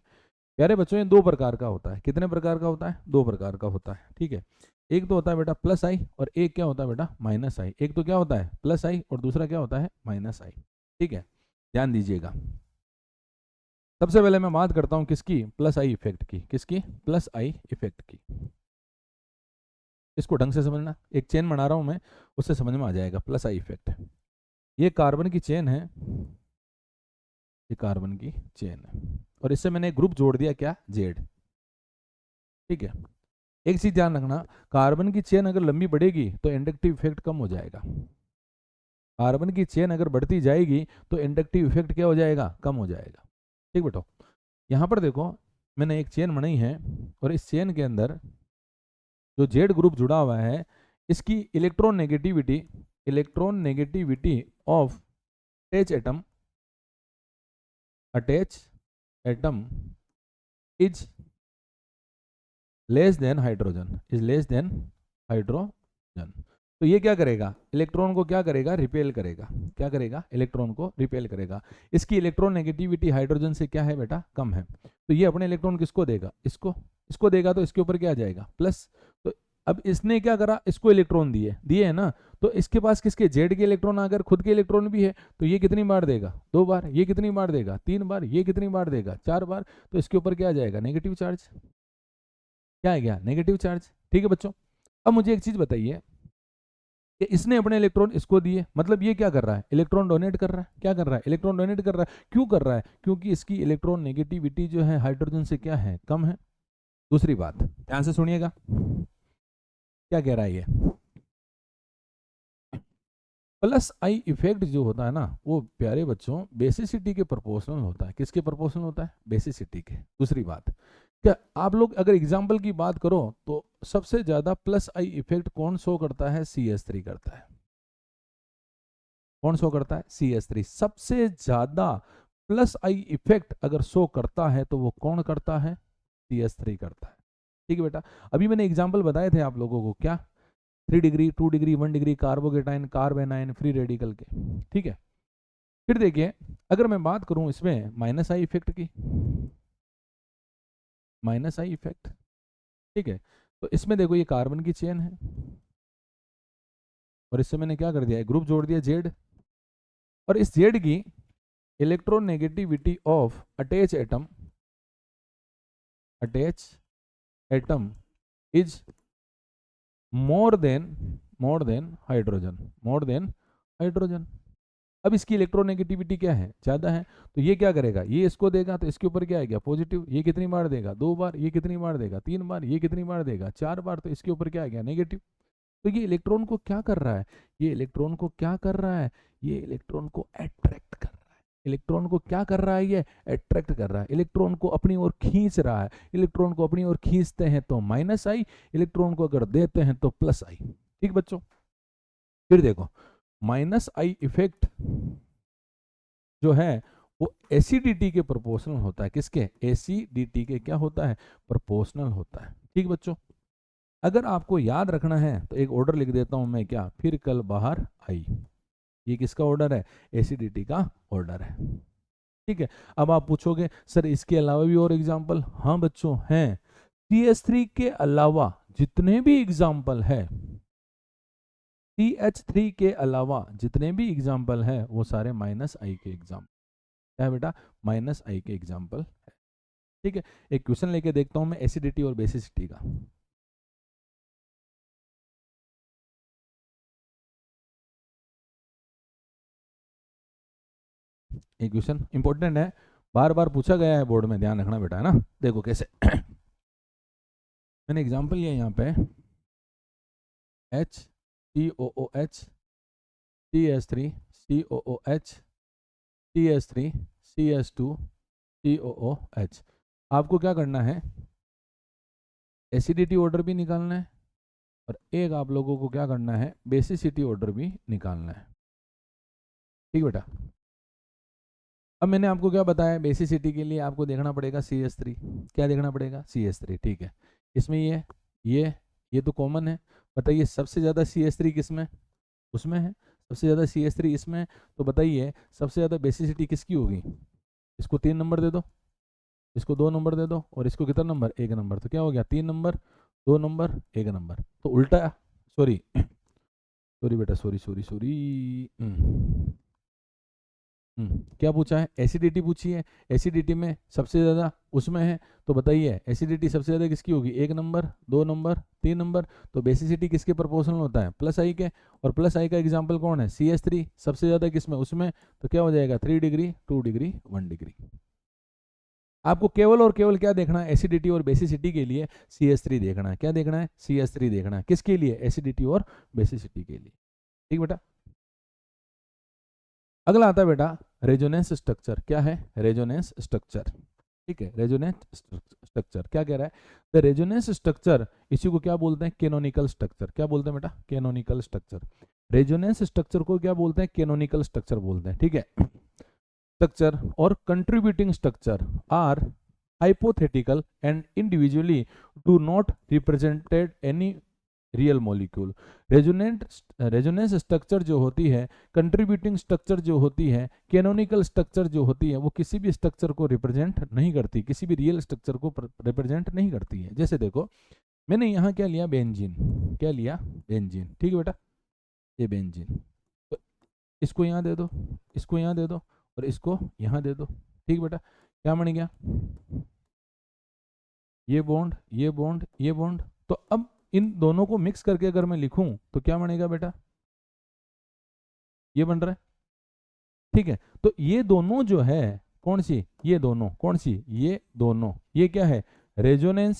प्यारे बच्चों। ये दो प्रकार का होता है। कितने प्रकार का होता है? दो प्रकार का होता है। ठीक है। एक तो होता है बेटा प्लस आई, और एक क्या होता है बेटा? माइनस आई। एक तो क्या होता है? प्लस आई, और दूसरा क्या होता है? माइनस आई। ठीक है, ध्यान दीजिएगा। सबसे पहले मैं बात करता हूं किसकी? प्लस आई इफेक्ट की। किसकी? प्लस आई इफेक्ट की। इसको ढंग से समझना। एक चेन बना रहा हूं मैं, उससे समझ में आ जाएगा प्लस आई इफेक्ट। ये कार्बन की चेन है, ये कार्बन की चेन है, और इससे मैंने एक ग्रुप जोड़ दिया। क्या? जेड। ठीक है। एक चीज ध्यान रखना, कार्बन की चेन अगर लंबी बढ़ेगी तो इंडक्टिव इफेक्ट कम हो जाएगा। कार्बन की चेन अगर बढ़ती जाएगी तो इंडक्टिव इफेक्ट क्या हो जाएगा? कम हो जाएगा। ठीक बेटो। यहां पर देखो मैंने एक चेन बनाई है, और इस चेन के अंदर जो जेड ग्रुप जुड़ा हुआ है, इसकी electron negativity of attach atom is less than hydrogen, is less than hydrogen. तो ये क्या करेगा? इलेक्ट्रॉन को क्या करेगा? रिपेल करेगा। क्या करेगा? इलेक्ट्रॉन को रिपेल करेगा। इसकी इलेक्ट्रॉन नेगेटिविटी हाइड्रोजन से क्या है बेटा? कम है। तो ये अपने इलेक्ट्रॉन किसको देगा? इसको। इसको देगा तो इसके ऊपर क्या आ जाएगा? प्लस। तो अब इसने क्या करा? इसको इलेक्ट्रॉन दिए दिए है ना। तो इसके पास किसके? जेड के इलेक्ट्रॉन, अगर खुद के इलेक्ट्रॉन भी है तो ये कितनी बार देगा? 2 बार। ये कितनी बार देगा? 3 बार। ये कितनी बार देगा? 4 बार। तो इसके ऊपर क्या आ जाएगा? Negative charge. क्या है? क्या? Negative charge. ठीक है बच्चों। अब मुझे एक चीज बताइए कि इसने अपने इलेक्ट्रॉन इसको दिए, मतलब ये क्या कर रहा है? इलेक्ट्रॉन डोनेट कर रहा है। क्या कर रहा है? इलेक्ट्रॉन डोनेट कर रहा है। क्यों कर रहा है? क्योंकि इसकी इलेक्ट्रॉन नेगेटिविटी जो है हाइड्रोजन से क्या है? कम है। दूसरी बात ध्यान से सुनिएगा, क्या कह रहा है ये? प्लस आई इफेक्ट जो होता है ना, वो प्यारे बच्चों बेसिसिटी के प्रोपोर्शनल होता है। किसके प्रोपोर्शनल होता है? बेसिसिटी के। दूसरी बात, क्या आप लोग अगर एग्जाम्पल की बात करो तो सबसे ज्यादा प्लस आई इफेक्ट कौन शो करता है? CH3 करता है। कौन शो करता है? CH3 सबसे ज्यादा प्लस आई इफेक्ट अगर शो करता है तो वो कौन करता है? CH3 करता है। ठीक है बेटा। अभी मैंने एग्जाम्पल बताए थे आप लोगों को, क्या? 3 degree, 2 degree, 1 degree carbocation, कार्बेनाइन, free radical के। ठीक है। फिर देखिए अगर मैं बात करूं इसमें माइनस आई इफेक्ट की, माइनस आई इफेक्ट। ठीक है। तो इसमें देखो ये कार्बन की चेन है, और इससे मैंने क्या कर दिया? ग्रुप जोड़ दिया जेड, और इस जेड की electronegativity of attach atom is more than hydrogen. अब इसकी इलेक्ट्रोनेगेटिविटी क्या है, ज्यादा है, तो ये क्या करेगा, ये इसको देगा तो इसके ऊपर क्या आएगा, पॉजिटिव। ये कितनी बार देगा, 2 बार। ये कितनी बार देगा, 3 बार। ये कितनी बार देगा, 4 बार। तो इसके ऊपर क्या आ गया, नेगेटिव। तो ये इलेक्ट्रॉन को क्या कर रहा है, ये इलेक्ट्रॉन को क्या कर रहा है, ये इलेक्ट्रॉन को अट्रैक्ट कर रहा है। इलेक्ट्रॉन को क्या कर रहा है, ये अट्रैक्ट कर रहा है, इलेक्ट्रॉन को अपनी ओर खींच रहा है। इलेक्ट्रॉन को अपनी ओर खींचते हैं तो माइनस आई, इलेक्ट्रॉन को अगर देते हैं तो प्लस आई। ठीक बच्चों, फिर देखो माइनस आई इफेक्ट जो है वो एसिडिटी के प्रोपोर्शनल होता है। किसके, एसिडिटी के क्या होता है, प्रोपोर्शनल होता है। ठीक बच्चों, अगर आपको याद रखना है तो एक ऑर्डर लिख देता हूं मैं, क्या, फिर कल बाहर आई। ये किसका ऑर्डर है, एसिडिटी का ऑर्डर है। ठीक है, अब आप पूछोगे सर इसके अलावा भी और एग्जाम्पल। हाँ बच्चों हैं, CH3 के अलावा जितने भी एग्जाम्पल है, CH3 के अलावा जितने भी एग्जाम्पल है वो सारे माइनस आई के एग्जाम्पल। क्या है बेटा, माइनस आई के एग्जाम्पल है। ठीक है, एक क्वेश्चन लेके देखता हूं मैं एसिडिटी और बेसिसिटी का। एक क्वेश्चन इंपॉर्टेंट है, बार बार पूछा गया है बोर्ड में, ध्यान रखना बेटा, है ना। देखो कैसे मैंने एग्जांपल लिया यहाँ पे, HCOOH CH3 COOH CH3 CH2 COOH। आपको क्या करना है, एसिडिटी ऑर्डर भी निकालना है और एक आप लोगों को क्या करना है, बेसिसिटी ऑर्डर भी निकालना है। ठीक बेटा, अब मैंने आपको क्या बताया, बेसिसिटी के लिए आपको देखना पड़ेगा CH3। क्या देखना पड़ेगा, CH3। ठीक है, इसमें ये तो कॉमन है। बताइए सबसे ज़्यादा CH3 किसमें, उसमें है। सबसे ज़्यादा CH3 इसमें है। तो बताइए सबसे ज़्यादा बेसिसिटी किसकी होगी। इसको 3 नंबर दे दो, इसको 2 नंबर दे दो, और इसको कितना नंबर, 1 नंबर। तो क्या हो गया, 3 नंबर, 2 नंबर, 1 नंबर। तो उल्टा, सॉरी सॉरी बेटा, सॉरी क्या पूछा है, एसिडिटी पूछी है। एसिडिटी में सबसे ज़्यादा उसमें है, तो बताइए एसिडिटी सबसे ज़्यादा किसकी होगी, 1 नंबर, 2 नंबर, 3 नंबर। तो बेसिसिटी किसके प्रोपोर्शनल होता है, प्लस आई के। और प्लस आई का एग्जाम्पल कौन है, CH3। सबसे ज़्यादा किसमें, उसमें। तो क्या हो जाएगा, 3 डिग्री, 2 डिग्री, 1 डिग्री। आपको केवल और केवल क्या देखना है, एसिडिटी और बेसिसिटी के लिए CH3 देखना है। क्या देखना है, CH3 देखना है। किसके लिए, एसिडिटी और बेसिसिटी के लिए। ठीक बेटा, अगला आता है बेटा रेजोनेंस स्ट्रक्चर। क्या है, रेजोनेंस स्ट्रक्चर। ठीक है, रेजोनेंस स्ट्रक्चर क्या कह रहा है, द रेजोनेंस स्ट्रक्चर, इसी को क्या बोलते हैं, कैनोनिकल स्ट्रक्चर। क्या बोलते हैं बेटा, कैनोनिकल स्ट्रक्चर। रेजोनेंस स्ट्रक्चर को क्या बोलते हैं, कैनोनिकल स्ट्रक्चर बोलते हैं। ठीक है, स्ट्रक्चर और contributing structure are hypothetical and individually do not represented any real molecule. Resonance structure जो होती है, कंट्रीब्यूटिंग स्ट्रक्चर जो होती है, कैनोनिकल स्ट्रक्चर जो होती है, वो किसी भी स्ट्रक्चर को रिप्रेजेंट नहीं करती, किसी भी रियल स्ट्रक्चर को रिप्रेजेंट नहीं करती है। जैसे देखो मैंने यहाँ क्या लिया, बेंजीन। क्या लिया, बेंजीन। ठीक है बेटा, ये बेंजीन। तो इसको यहाँ दे दो, इसको यहाँ दे दो, और इसको यहाँ दे दो। ठीक बेटा, क्या बन गया, ये बॉन्ड, ये बॉन्ड, ये बॉन्ड। तो अब इन दोनों को मिक्स करके अगर मैं लिखूं तो क्या बनेगा बेटा, ये बन रहा है। ठीक है, तो ये दोनों जो है, कौन सी, ये दोनों, कौन सी, ये दोनों, ये क्या है, रेजोनेंस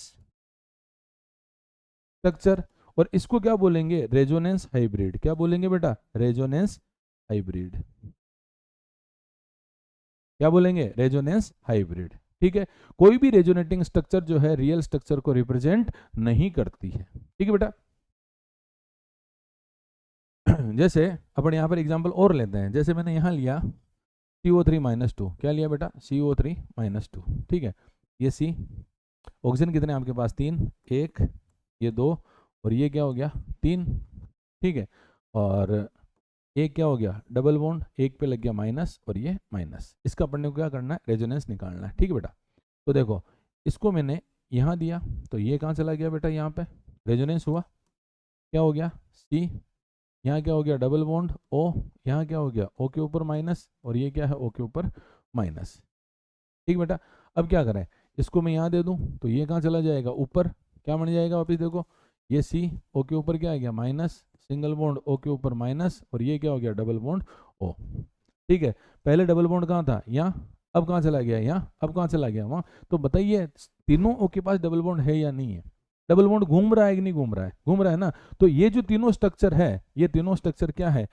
स्ट्रक्चर। और इसको क्या बोलेंगे, रेजोनेंस हाइब्रिड। क्या बोलेंगे बेटा, रेजोनेंस हाइब्रिड। क्या बोलेंगे, रेजोनेंस हाइब्रिड। ठीक है, कोई भी रेजोनेटिंग स्ट्रक्चर जो है रियल स्ट्रक्चर को रिप्रेजेंट नहीं करती है। ठीक है बेटा, जैसे अपन यहाँ पर एग्जांपल और लेते हैं। जैसे मैंने यहाँ लिया CO3-2। क्या लिया बेटा, CO3-2। ठीक है, ये C, ऑक्सीजन कितने आपके पास, 3, 1, ये 2, और ये क्या हो गया, 3। ठीक है, और एक क्या हो गया, डबल बॉन्ड, एक पे लग गया माइनस, और ये माइनस। इसका अपन को क्या करना है, रेजोनेंस निकालना है। ठीक है बेटा, तो देखो इसको मैंने यहाँ दिया, तो ये कहाँ चला गया बेटा, यहाँ पे रेजोनेंस हुआ। क्या हो गया, C, यहाँ क्या हो गया डबल बॉन्ड O, यहाँ क्या हो गया O के ऊपर माइनस, और ये क्या है O के ऊपर माइनस। ठीक बेटा, अब क्या करें, इसको मैं यहाँ दे दूँ तो ये कहाँ चला जाएगा ऊपर, क्या बन जाएगा वापिस देखो, ये C O के ऊपर क्या आ गया माइनस, सिंगल बॉन्ड O के ऊपर माइनस, और ये क्या हो गया डबल बॉन्ड O। ठीक है, पहले डबल बॉन्ड कहाँ था यहाँ, अब कहाँ चला गया यहाँ, अब कहाँ चला गया वहाँ। तो बताइए तीनों O के पास डबल बॉन्ड है या नहीं है, डबल बॉन्ड घूम रहा है कि नहीं घूम रहा है, घूम रहा है ना। तो ये जो तीनों स्ट्रक्चर है, ये तीनों स्ट्रक्चर क्या है,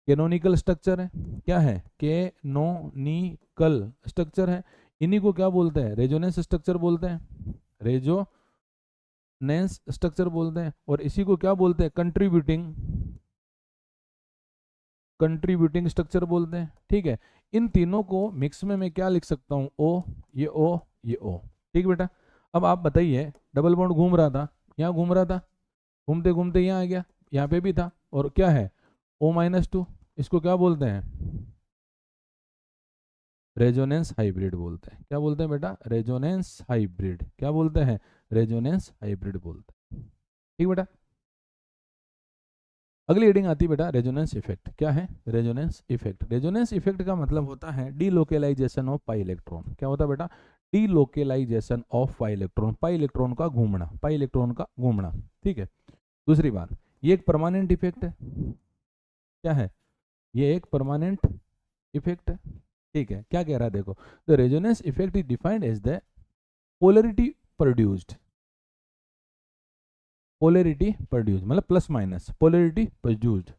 कैनोनिकल स्ट्रक्चर है, क्या है कैनोनिकल स्ट्रक्चर है। इन्हीं को क्या बोलते हैं रेजोनेंस स्ट्रक्चर बोलते हैं, रेजोनेंस स्ट्रक्चर बोलते हैं। और इसी को क्या बोलते हैं कंट्रीब्यूटिंग स्ट्रक्चर बोलते हैं। ठीक है, इन तीनों को मिक्स में मैं क्या लिख सकता हूँ ओ, ये ओ, ये ओ। ठीक बेटा, अब आप बताइए डबल बॉन्ड घूम रहा था, यहाँ घूम रहा था, घूमते घूमते यहाँ आ गया, यहाँ पे भी था, और क्या है O-2, इसको क्या बोलते हैं रेजोनेंस हाइब्रिड बोलते हैं। क्या बोलते हैं बेटा रेजोनेंस हाइब्रिड, क्या बोलते हैं रेजोनेंस हाइब्रिड बोलते हैं। ठीक बेटा, अगली हेडिंग आती है बेटा रेजोनेंस इफेक्ट। क्या है रेजोनेंस इफेक्ट, रेजोनेंस इफेक्ट का मतलब होता है डीलोकेलाइजेशन ऑफ पाई इलेक्ट्रॉन। क्या होता है बेटा delocalisation of pi electron, pi electron का घूमना, पाई इलेक्ट्रॉन का घूमना। ठीक है, दूसरी बात, ये एक परमानेंट इफेक्ट है, क्या है ये एक परमानेंट इफेक्ट है। ठीक है, क्या कह रहा है देखो, the resonance effect is defined as the polarity produced, polarity produced मतलब plus minus, polarity produced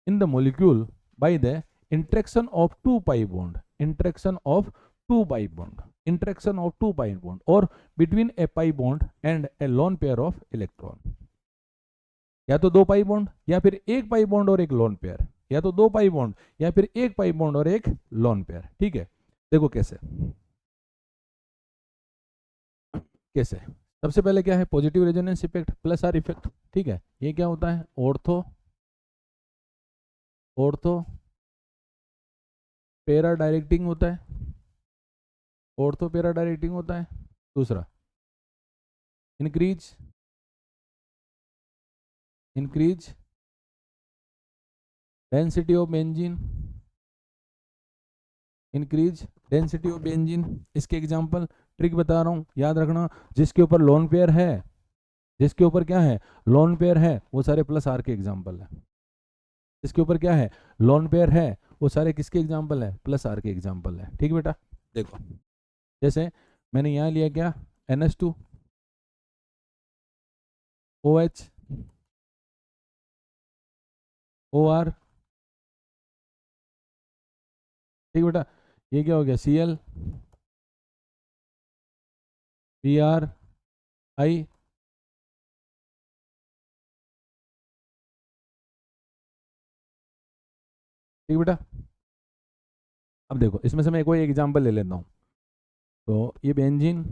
in the molecule by the interaction of two pi bond, interaction of two pi bond, interaction of two pi bond, or between a pi bond and a lone pair of electron। या तो दो pi bond या फिर एक pi bond और एक lone pair, या तो दो पाई बॉन्ड या फिर एक पाई बॉन्ड और एक लोन पेयर। ठीक है, देखो कैसे कैसे, सबसे पहले क्या है positive resonance effect plus are effect. ठीक है, ये क्या होता है ऑर्थो ऑर्थो पेरा डायरेक्टिंग होता है, ऑर्थो पेरा डायरेक्टिंग होता है। दूसरा increase density of benzene, increase density of benzene. इसके एग्जांपल ट्रिक बता रहा हूँ, याद रखना, जिसके ऊपर लोन पेयर है, जिसके ऊपर क्या है लोन पेयर है, वो सारे प्लस आर के एग्जांपल है। जिसके ऊपर क्या है लोन पेयर है, वो सारे किसके एग्जांपल है प्लस आर के एग्जांपल है। ठीक बेटा, देखो जैसे मैंने यहाँ लिया क्या NH2 OH OR। ठीक बेटा, ये क्या हो गया Cl BrI। ठीक बेटा, अब देखो इसमें से मैं कोई एग्जांपल ले लेता हूँ। तो ये बेंजीन,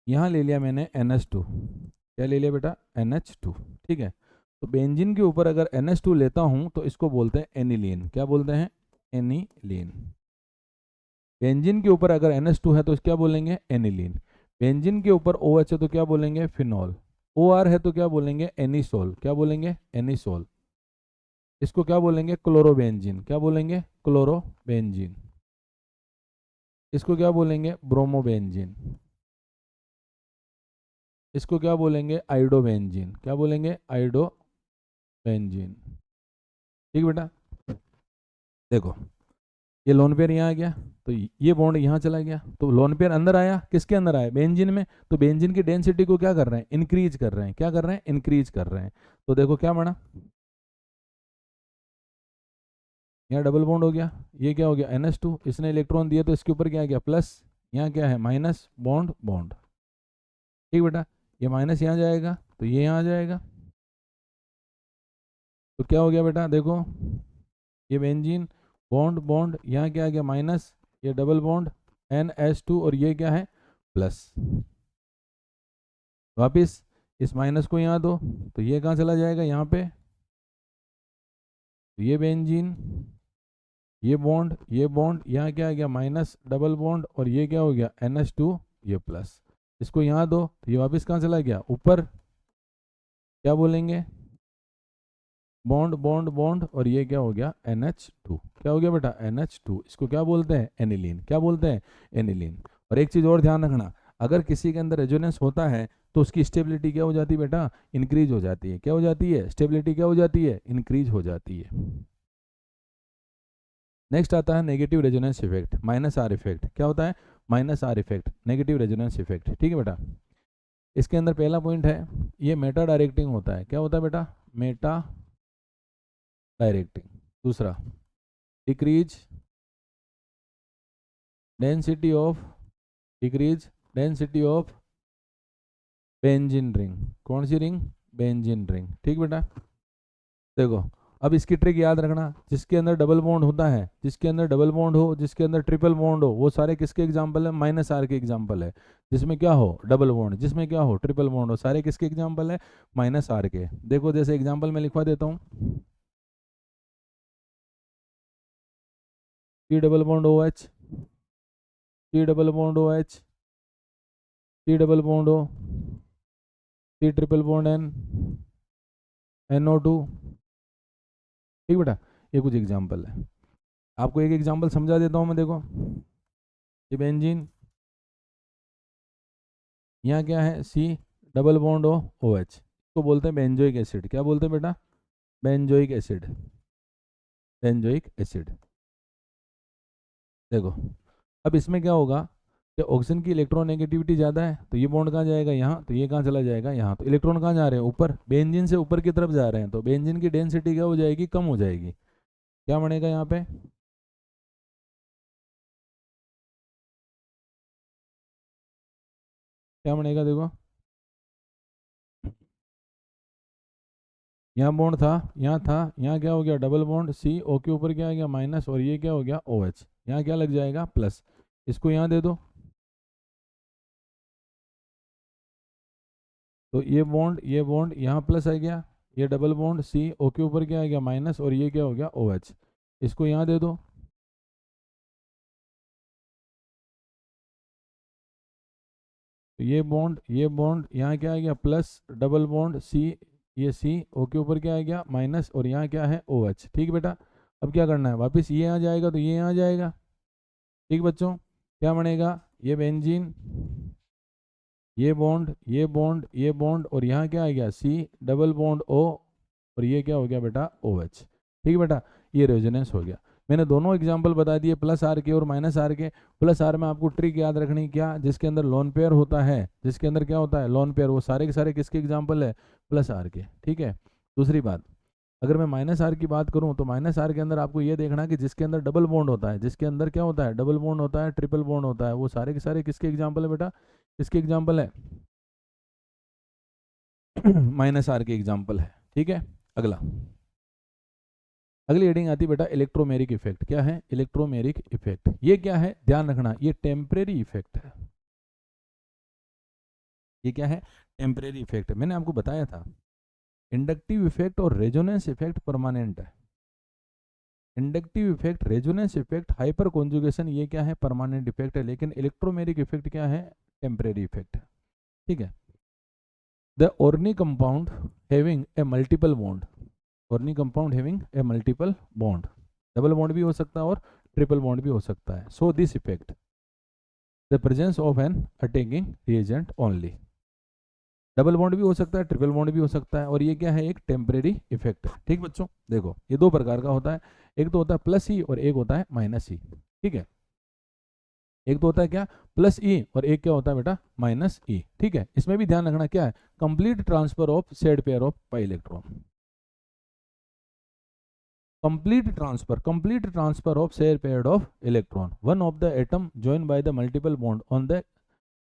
यहाँ ले लिया मैंने NH2, क्या ले लिया बेटा NH2। ठीक है, तो बेंजीन के ऊपर अगर NH2 लेता हूँ तो इसको बोलते हैं एनिलीन। क्या बोलते हैं एनिलीन। बेंजीन के ऊपर अगर NH2 है तो क्या बोलेंगे एनिलीन। बेंजीन के ऊपर OH है तो क्या बोलेंगे फिनॉल। OR है तो क्या बोलेंगे एनिसोल। क्या बोलेंगे एनिसोल। इसको क्या बोलेंगे क्लोरोबेंजीन। क्या बोलेंगे क्लोरोबेंजीन। इसको क्या बोलेंगे ब्रोमोबेंजीन। इसको क्या बोलेंगे आइडोबेंजीन। क्या बोलेंगे आइडोबेंजीन। ठीक बेटा, देखो ये लोन पेयर यहाँ आ गया, तो ये बॉन्ड यहाँ चला गया, तो लोन पेयर अंदर आया, किसके अंदर आया बेंजीन में। तो बेंजीन की डेंसिटी को क्या कर रहे हैं इंक्रीज कर रहे हैं, क्या कर रहे हैं इंक्रीज कर रहे हैं। तो देखो क्या बना, यहाँ डबल बॉन्ड हो गया, ये क्या हो गया NH2, इसने इलेक्ट्रॉन दिया तो इसके ऊपर क्या आ गया प्लस, यहाँ क्या है माइनस बॉन्ड बॉन्ड। ठीक बेटा, ये माइनस यहाँ जाएगा तो ये यहाँ आ जाएगा, तो क्या हो गया बेटा देखो, ये बेंजीन बॉन्ड बॉन्ड, यहाँ क्या आ गया माइनस, ये डबल बॉन्ड NH2, और ये क्या है प्लस। वापिस इस माइनस को यहाँ दो तो ये कहाँ चला जाएगा यहाँ पे, तो ये बेंजीन, ये बॉन्ड यहाँ क्या आ गया माइनस डबल बॉन्ड, और ये क्या हो गया NH2 ये प्लस। इसको यहाँ दो तो ये वापस कहाँ चला गया ऊपर, क्या बोलेंगे, बॉन्ड बॉन्ड बॉन्ड, और ये क्या हो गया NH2। क्या हो गया बेटा NH2, इसको क्या बोलते हैं एनिलीन। क्या बोलते हैं एनिलीन। और एक चीज और ध्यान रखना, अगर किसी के अंदर रेजोनेंस होता है तो उसकी स्टेबिलिटी क्या हो जाती है बेटा, इंक्रीज हो जाती है। क्या हो जाती है, स्टेबिलिटी क्या हो जाती है, इंक्रीज हो जाती है। नेक्स्ट आता है negative resonance effect, minus are effect. क्या होता है, minus are effect, negative resonance effect. ठीक है बेटा, इसके अंदर पहला पॉइंट है, ये मेटा डायरेक्टिंग होता है। क्या होता है बेटा, मेटा डायरेक्टिंग। दूसरा, decrease density of, decrease density of benzene ring. कौन सी रिंग, बेंजीन रिंग। ठीक बेटा, देखो अब इसकी ट्रिक याद रखना, जिसके अंदर डबल बॉन्ड होता है, जिसके अंदर डबल बॉन्ड हो, जिसके अंदर ट्रिपल बॉन्ड हो, वो सारे किसके एग्जाम्पल है, माइनस आर के एग्जाम्पल है। जिसमें क्या हो डबल बॉन्ड, जिसमें क्या हो ट्रिपल बॉन्ड हो, सारे किसके एग्जाम्पल है, माइनस आर के। देखो जैसे एग्जाम्पल में लिखवा देता हूँ, C double bond O H, C double bond O H, C double bond O, C triple bond N, NO2। ठीक बेटा, ये कुछ एग्जाम्पल है। आपको एक एग्जाम्पल समझा देता हूँ मैं। देखो ये बेंजीन, यहाँ क्या है C double bond O O H, इसको बोलते हैं बेंजोइक एसिड। क्या बोलते हैं बेटा, बेंजोइक एसिड, बेंजोइक एसिड। देखो अब इसमें क्या होगा कि ऑक्सीजन की इलेक्ट्रोनेगेटिविटी ज़्यादा है, तो ये बॉन्ड कहाँ जाएगा, यहाँ, तो ये कहाँ चला जाएगा, यहाँ। तो इलेक्ट्रॉन कहाँ जा रहे हैं, ऊपर, बेंजीन से ऊपर की तरफ जा रहे हैं, तो बेंजीन की डेंसिटी क्या हो जाएगी, कम हो जाएगी। क्या बनेगा यहाँ पे, क्या बनेगा, देखो यहाँ बॉन्ड था, यहाँ था, यहाँ क्या हो गया डबल बॉन्ड, सी ओ के ऊपर क्या आ गया माइनस, और ये क्या हो गया ओ एच, यहाँ क्या लग जाएगा प्लस। इसको यहाँ दे दो, तो ये बॉन्ड यहाँ प्लस आ गया, ये डबल बॉन्ड सी ओ के ऊपर क्या आ गया माइनस, और ये क्या हो गया ओ एच। इसको यहाँ दे दो, तो ये बॉन्ड यहाँ क्या आ गया प्लस, डबल बॉन्ड सी, ये सी ओ के ऊपर क्या आ गया माइनस, और यहाँ क्या है ओ एच। ठीक बेटा, अब क्या करना है, वापस ये आ जाएगा तो ये आ जाएगा। ठीक बच्चों, क्या बनेगा, ये बेंजीन, ये बॉन्ड, ये बॉन्ड, ये बॉन्ड, और यहाँ क्या आ गया सी डबल बॉन्ड ओ, और ये क्या हो गया बेटा ओ एच। ठीक है बेटा, ये रेजोनेंस हो गया। मैंने दोनों एग्जांपल बता दिए, प्लस आर के और माइनस आर के। प्लस आर में आपको ट्रिक याद रखनी, क्या, जिसके अंदर लोन पेयर होता है, जिसके अंदर क्या होता है लोन पेयर, वो सारे के सारे किसके एग्जाम्पल है, प्लस आर के। ठीक है, दूसरी बात, अगर मैं माइनस आर की बात करूं तो माइनस आर के अंदर आपको ये देखना कि जिसके अंदर डबल बॉन्ड होता है, जिसके अंदर क्या होता है डबल बॉन्ड होता है, ट्रिपल बॉन्ड होता है, वो सारे के सारे किसके एग्जाम्पल है बेटा, किसके एग्जाम्पल है माइनस आर के एग्जाम्पल है। ठीक है, अगला, अगली हेडिंग आती है बेटा इलेक्ट्रोमेरिक इफेक्ट। क्या है इलेक्ट्रोमेरिक इफेक्ट, ये क्या है ध्यान रखना, ये टेम्परेरी इफेक्ट है। ये क्या है, टेम्परेरी इफेक्ट है। मैंने आपको बताया था इंडक्टिव इफेक्ट और रेजोनेंस इफेक्ट परमानेंट है। Inductive effect, resonance effect, hyper conjugation, ये क्या है परमानेंट इफेक्ट है। लेकिन इलेक्ट्रोमेरिक इफेक्ट क्या है, टेम्परेरी इफेक्ट है। ठीक है, द ऑर्नी compound having a multiple bond, ऑर्नी compound having a multiple bond, double bond भी हो सकता है और ट्रिपल बॉन्ड भी हो सकता है। So this effect the presence of an attacking reagent only, double bond भी हो सकता है, ट्रिपल बॉन्ड भी हो सकता है, और ये क्या है एक टेम्परेरी इफेक्ट है। ठीक बच्चों, देखो ये दो प्रकार का होता है, एक तो होता है प्लस ई और एक होता है माइनस ई। ठीक है, एक तो होता है क्या प्लस ई और एक क्या होता है बेटा माइनस ई। ठीक है, इसमें भी ध्यान रखना क्या है, complete transfer of shared pair of pi electron, complete transfer of shared pair of electron, one of the atom joined by the multiple bond on the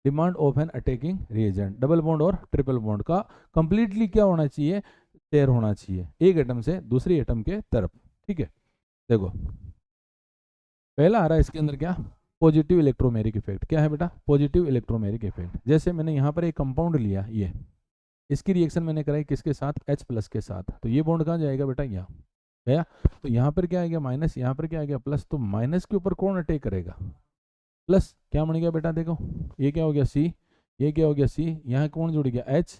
demand of an attacking reagent। Double bond और triple bond का completely क्या होना चाहिए, share होना चाहिए एक atom से दूसरी एटम के तरफ। ठीक है, देखो पहला आ रहा है इसके अंदर क्या, पॉजिटिव इलेक्ट्रोमेरिक इफेक्ट। क्या है बेटा, पॉजिटिव इलेक्ट्रोमेरिक इफेक्ट। जैसे मैंने यहाँ पर एक कंपाउंड लिया, ये इसकी रिएक्शन मैंने कराई किसके साथ, H+ के साथ, तो ये बॉन्ड कहाँ जाएगा बेटा, यहाँ गया, तो यहाँ पर क्या आ गया माइनस, यहाँ पर क्या आ गया प्लस, तो माइनस के ऊपर कौन अटैक करेगा, प्लस। क्या बन गया बेटा, देखो ये क्या हो गया सी, ये क्या हो गया सी, यहाँ कौन जुड़ गया H,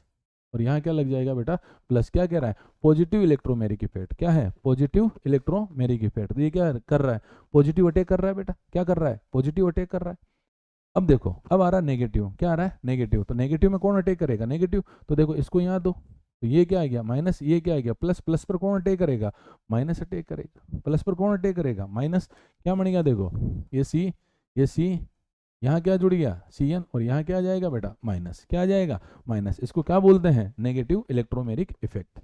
और यहाँ क्या लग जाएगा बेटा प्लस। क्या कह रहा है, पॉजिटिव इलेक्ट्रोमेरिक इफेक्ट। क्या है, पॉजिटिव इलेक्ट्रोमेरिक इफेक्ट। तो ये क्या कर रहा है, पॉजिटिव अटैक कर रहा है बेटा। क्या कर रहा है, पॉजिटिव अटैक कर रहा है। अब देखो अब आ रहा है नेगेटिव। क्या आ रहा है, नेगेटिव। तो नेगेटिव में कौन अटैक करेगा, नेगेटिव। तो देखो इसको यहाँ दो, तो ये क्या आ गया माइनस, ये क्या आ गया प्लस। प्लस पर कौन अटैक करेगा, माइनस अटैक करेगा। प्लस पर कौन अटैक करेगा, माइनस। क्या बनेगा देखो, ये सी, ये सी, यहाँ क्या जुड़ गया सी एन, और यहाँ क्या आ जाएगा बेटा माइनस। क्या आ जाएगा माइनस। इसको क्या बोलते हैं, नेगेटिव इलेक्ट्रोमेरिक इफेक्ट।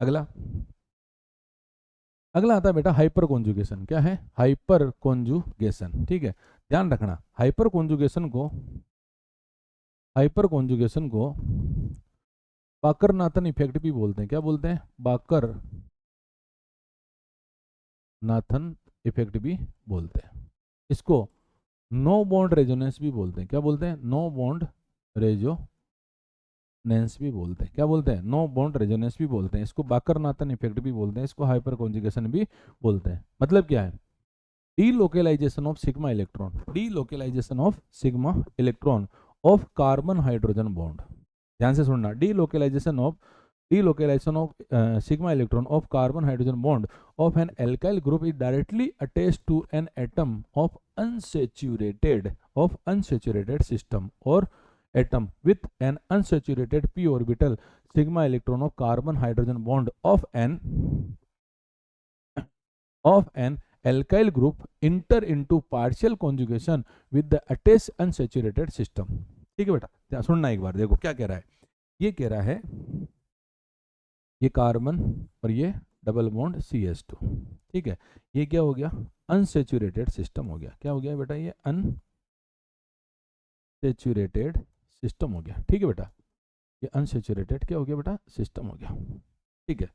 अगला, अगला आता है बेटा हाइपर कॉन्जुगेशन। क्या है, हाइपर कॉन्जुगेशन। ठीक है, ध्यान रखना हाइपर कॉन्जुगेशन को, हाइपर कॉन्जुगेशन को बाकर नाथन इफेक्ट भी बोलते हैं। क्या बोलते हैं, बाकर नाथन इफेक्ट भी बोलते हैं। इसको नो बॉन्ड रेजोनेंस भी बोलते हैं। क्या बोलते हैं, नो बॉन्ड रेजोनेंस भी बोलते हैं। क्या बोलते हैं, नो बॉन्ड रेजोनेंस भी बोलते हैं। इसको बाकर नाथन इफेक्ट भी बोलते हैं। इसको हाइपर कॉन्जुगेशन भी बोलते हैं। मतलब क्या है, delocalisation of sigma electron, delocalisation of sigma electron of carbon hydrogen bond. ध्यान से सुनना, delocalisation of sigma electron of carbon hydrogen bond of an alkyl group is directly attached to an atom of unsaturated system or atom with an unsaturated p orbital sigma electron of carbon hydrogen bond of an alkyl group enter into partial conjugation with the attached unsaturated system। ठीक है बेटा, सुनना एक बार, देखो क्या कह रहा है। ये कह रहा है ये कार्बन और ये डबल बॉन्ड CH2। ठीक है, ये क्या हो गया, अनसेचुरेटेड सिस्टम हो गया। क्या हो गया बेटा, ये अनसेचुरेटेड सिस्टम हो गया। ठीक है बेटा, ये अनसेचुरेटेड क्या हो गया बेटा, सिस्टम हो गया। ठीक है,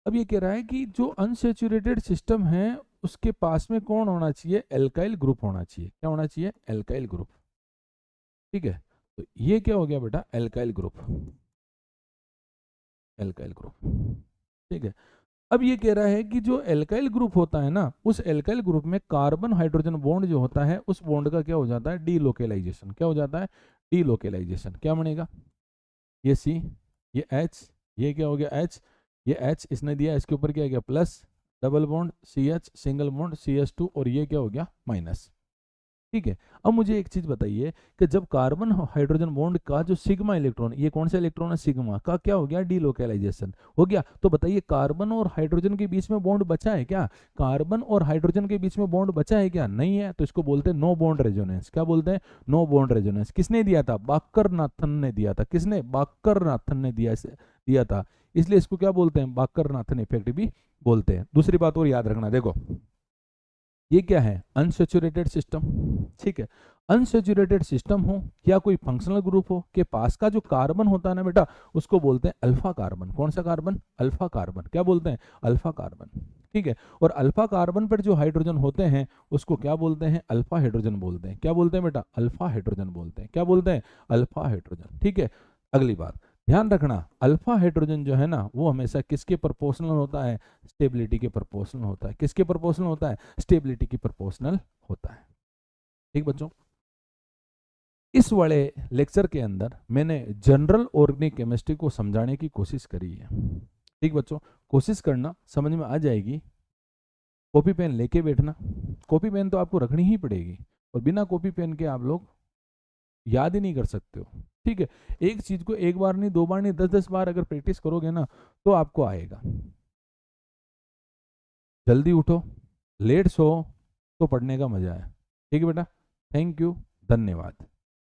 अब ये कह रहा है कि जो अनसेचुरेटेड सिस्टम है उसके पास में कौन होना चाहिए, एल्काइल ग्रुप होना चाहिए। क्या होना चाहिए, एल्काइल ग्रुप। ठीक है, तो ये क्या हो गया बेटा, एल्काइल ग्रुप, एल्काइल ग्रुप। ठीक है, अब ये कह रहा है कि जो एल्काइल ग्रुप होता है ना, उस एल्काइल ग्रुप में कार्बन हाइड्रोजन बॉन्ड जो होता है उस बॉन्ड का क्या हो जाता है, डीलोकेलाइजेशन। क्या हो जाता है, डीलोकेलाइजेशन। क्या बनेगा, ये सी, ये एच, ये क्या हो गया एच, ये एच इसने दिया, इसके ऊपर क्या गया plus, double bond C H, single bond CH2, और ये क्या हो गया माइनस। ठीक है, अब मुझे एक चीज बताइए कि जब कार्बन हाइड्रोजन बॉन्ड का जो सिग्मा इलेक्ट्रॉन, ये कौन सा इलेक्ट्रॉन है, सिग्मा का, क्या हो गया, डीलोकेलाइजेशन हो गया। तो बताइए कार्बन और हाइड्रोजन के बीच में बॉन्ड बचा है क्या, कार्बन और हाइड्रोजन के बीच में बॉन्ड बचा है क्या, नहीं है। तो इसको बोलते हैं नो बॉन्ड रेजोनेंस। क्या बोलते हैं, नो बॉन्ड रेजोनेंस। किसने दिया था, बाकर नाथन ने दिया था। किसने, बाकर नाथन ने दिया था, इसलिए इसको क्या बोलते हैं, बाकर नाथन इफेक्ट भी बोलते हैं। दूसरी बात और याद रखना, देखो ये क्या है, अनसेचुरेटेड सिस्टम। ठीक है, अनसेचुरेटेड सिस्टम हो या कोई फंक्शनल ग्रुप हो के पास का जो कार्बन होता है ना बेटा, उसको बोलते हैं अल्फा कार्बन। कौन सा कार्बन, अल्फा कार्बन। क्या बोलते हैं, अल्फा कार्बन। ठीक है, और अल्फा कार्बन पर जो हाइड्रोजन होते हैं उसको क्या बोलते हैं, अल्फा हाइड्रोजन बोलते हैं। क्या बोलते हैं बेटा, अल्फा हाइड्रोजन बोलते हैं। क्या बोलते हैं, अल्फा हाइड्रोजन। ठीक है, अगली बात ध्यान रखना, अल्फा हाइड्रोजन जो है ना वो हमेशा किसके प्रोपोर्शनल होता है, स्टेबिलिटी के प्रोपोर्शनल होता है। किसके प्रोपोर्शनल होता है, स्टेबिलिटी की प्रोपोर्शनल होता है। ठीक बच्चों, इस वाले लेक्चर के अंदर मैंने जनरल ऑर्गेनिक केमिस्ट्री को समझाने की कोशिश करी है। ठीक बच्चों, कोशिश करना, समझ में आ जाएगी। कॉपी पेन लेके बैठना, कॉपी पेन तो आपको रखनी ही पड़ेगी, और बिना कॉपी पेन के आप लोग याद ही नहीं कर सकते हो। ठीक है, एक चीज को एक बार नहीं, दो बार नहीं, 10-10 बार अगर प्रैक्टिस करोगे ना तो आपको आएगा। जल्दी उठो, लेट सो तो पढ़ने का मजा है। ठीक है बेटा, थैंक यू, धन्यवाद।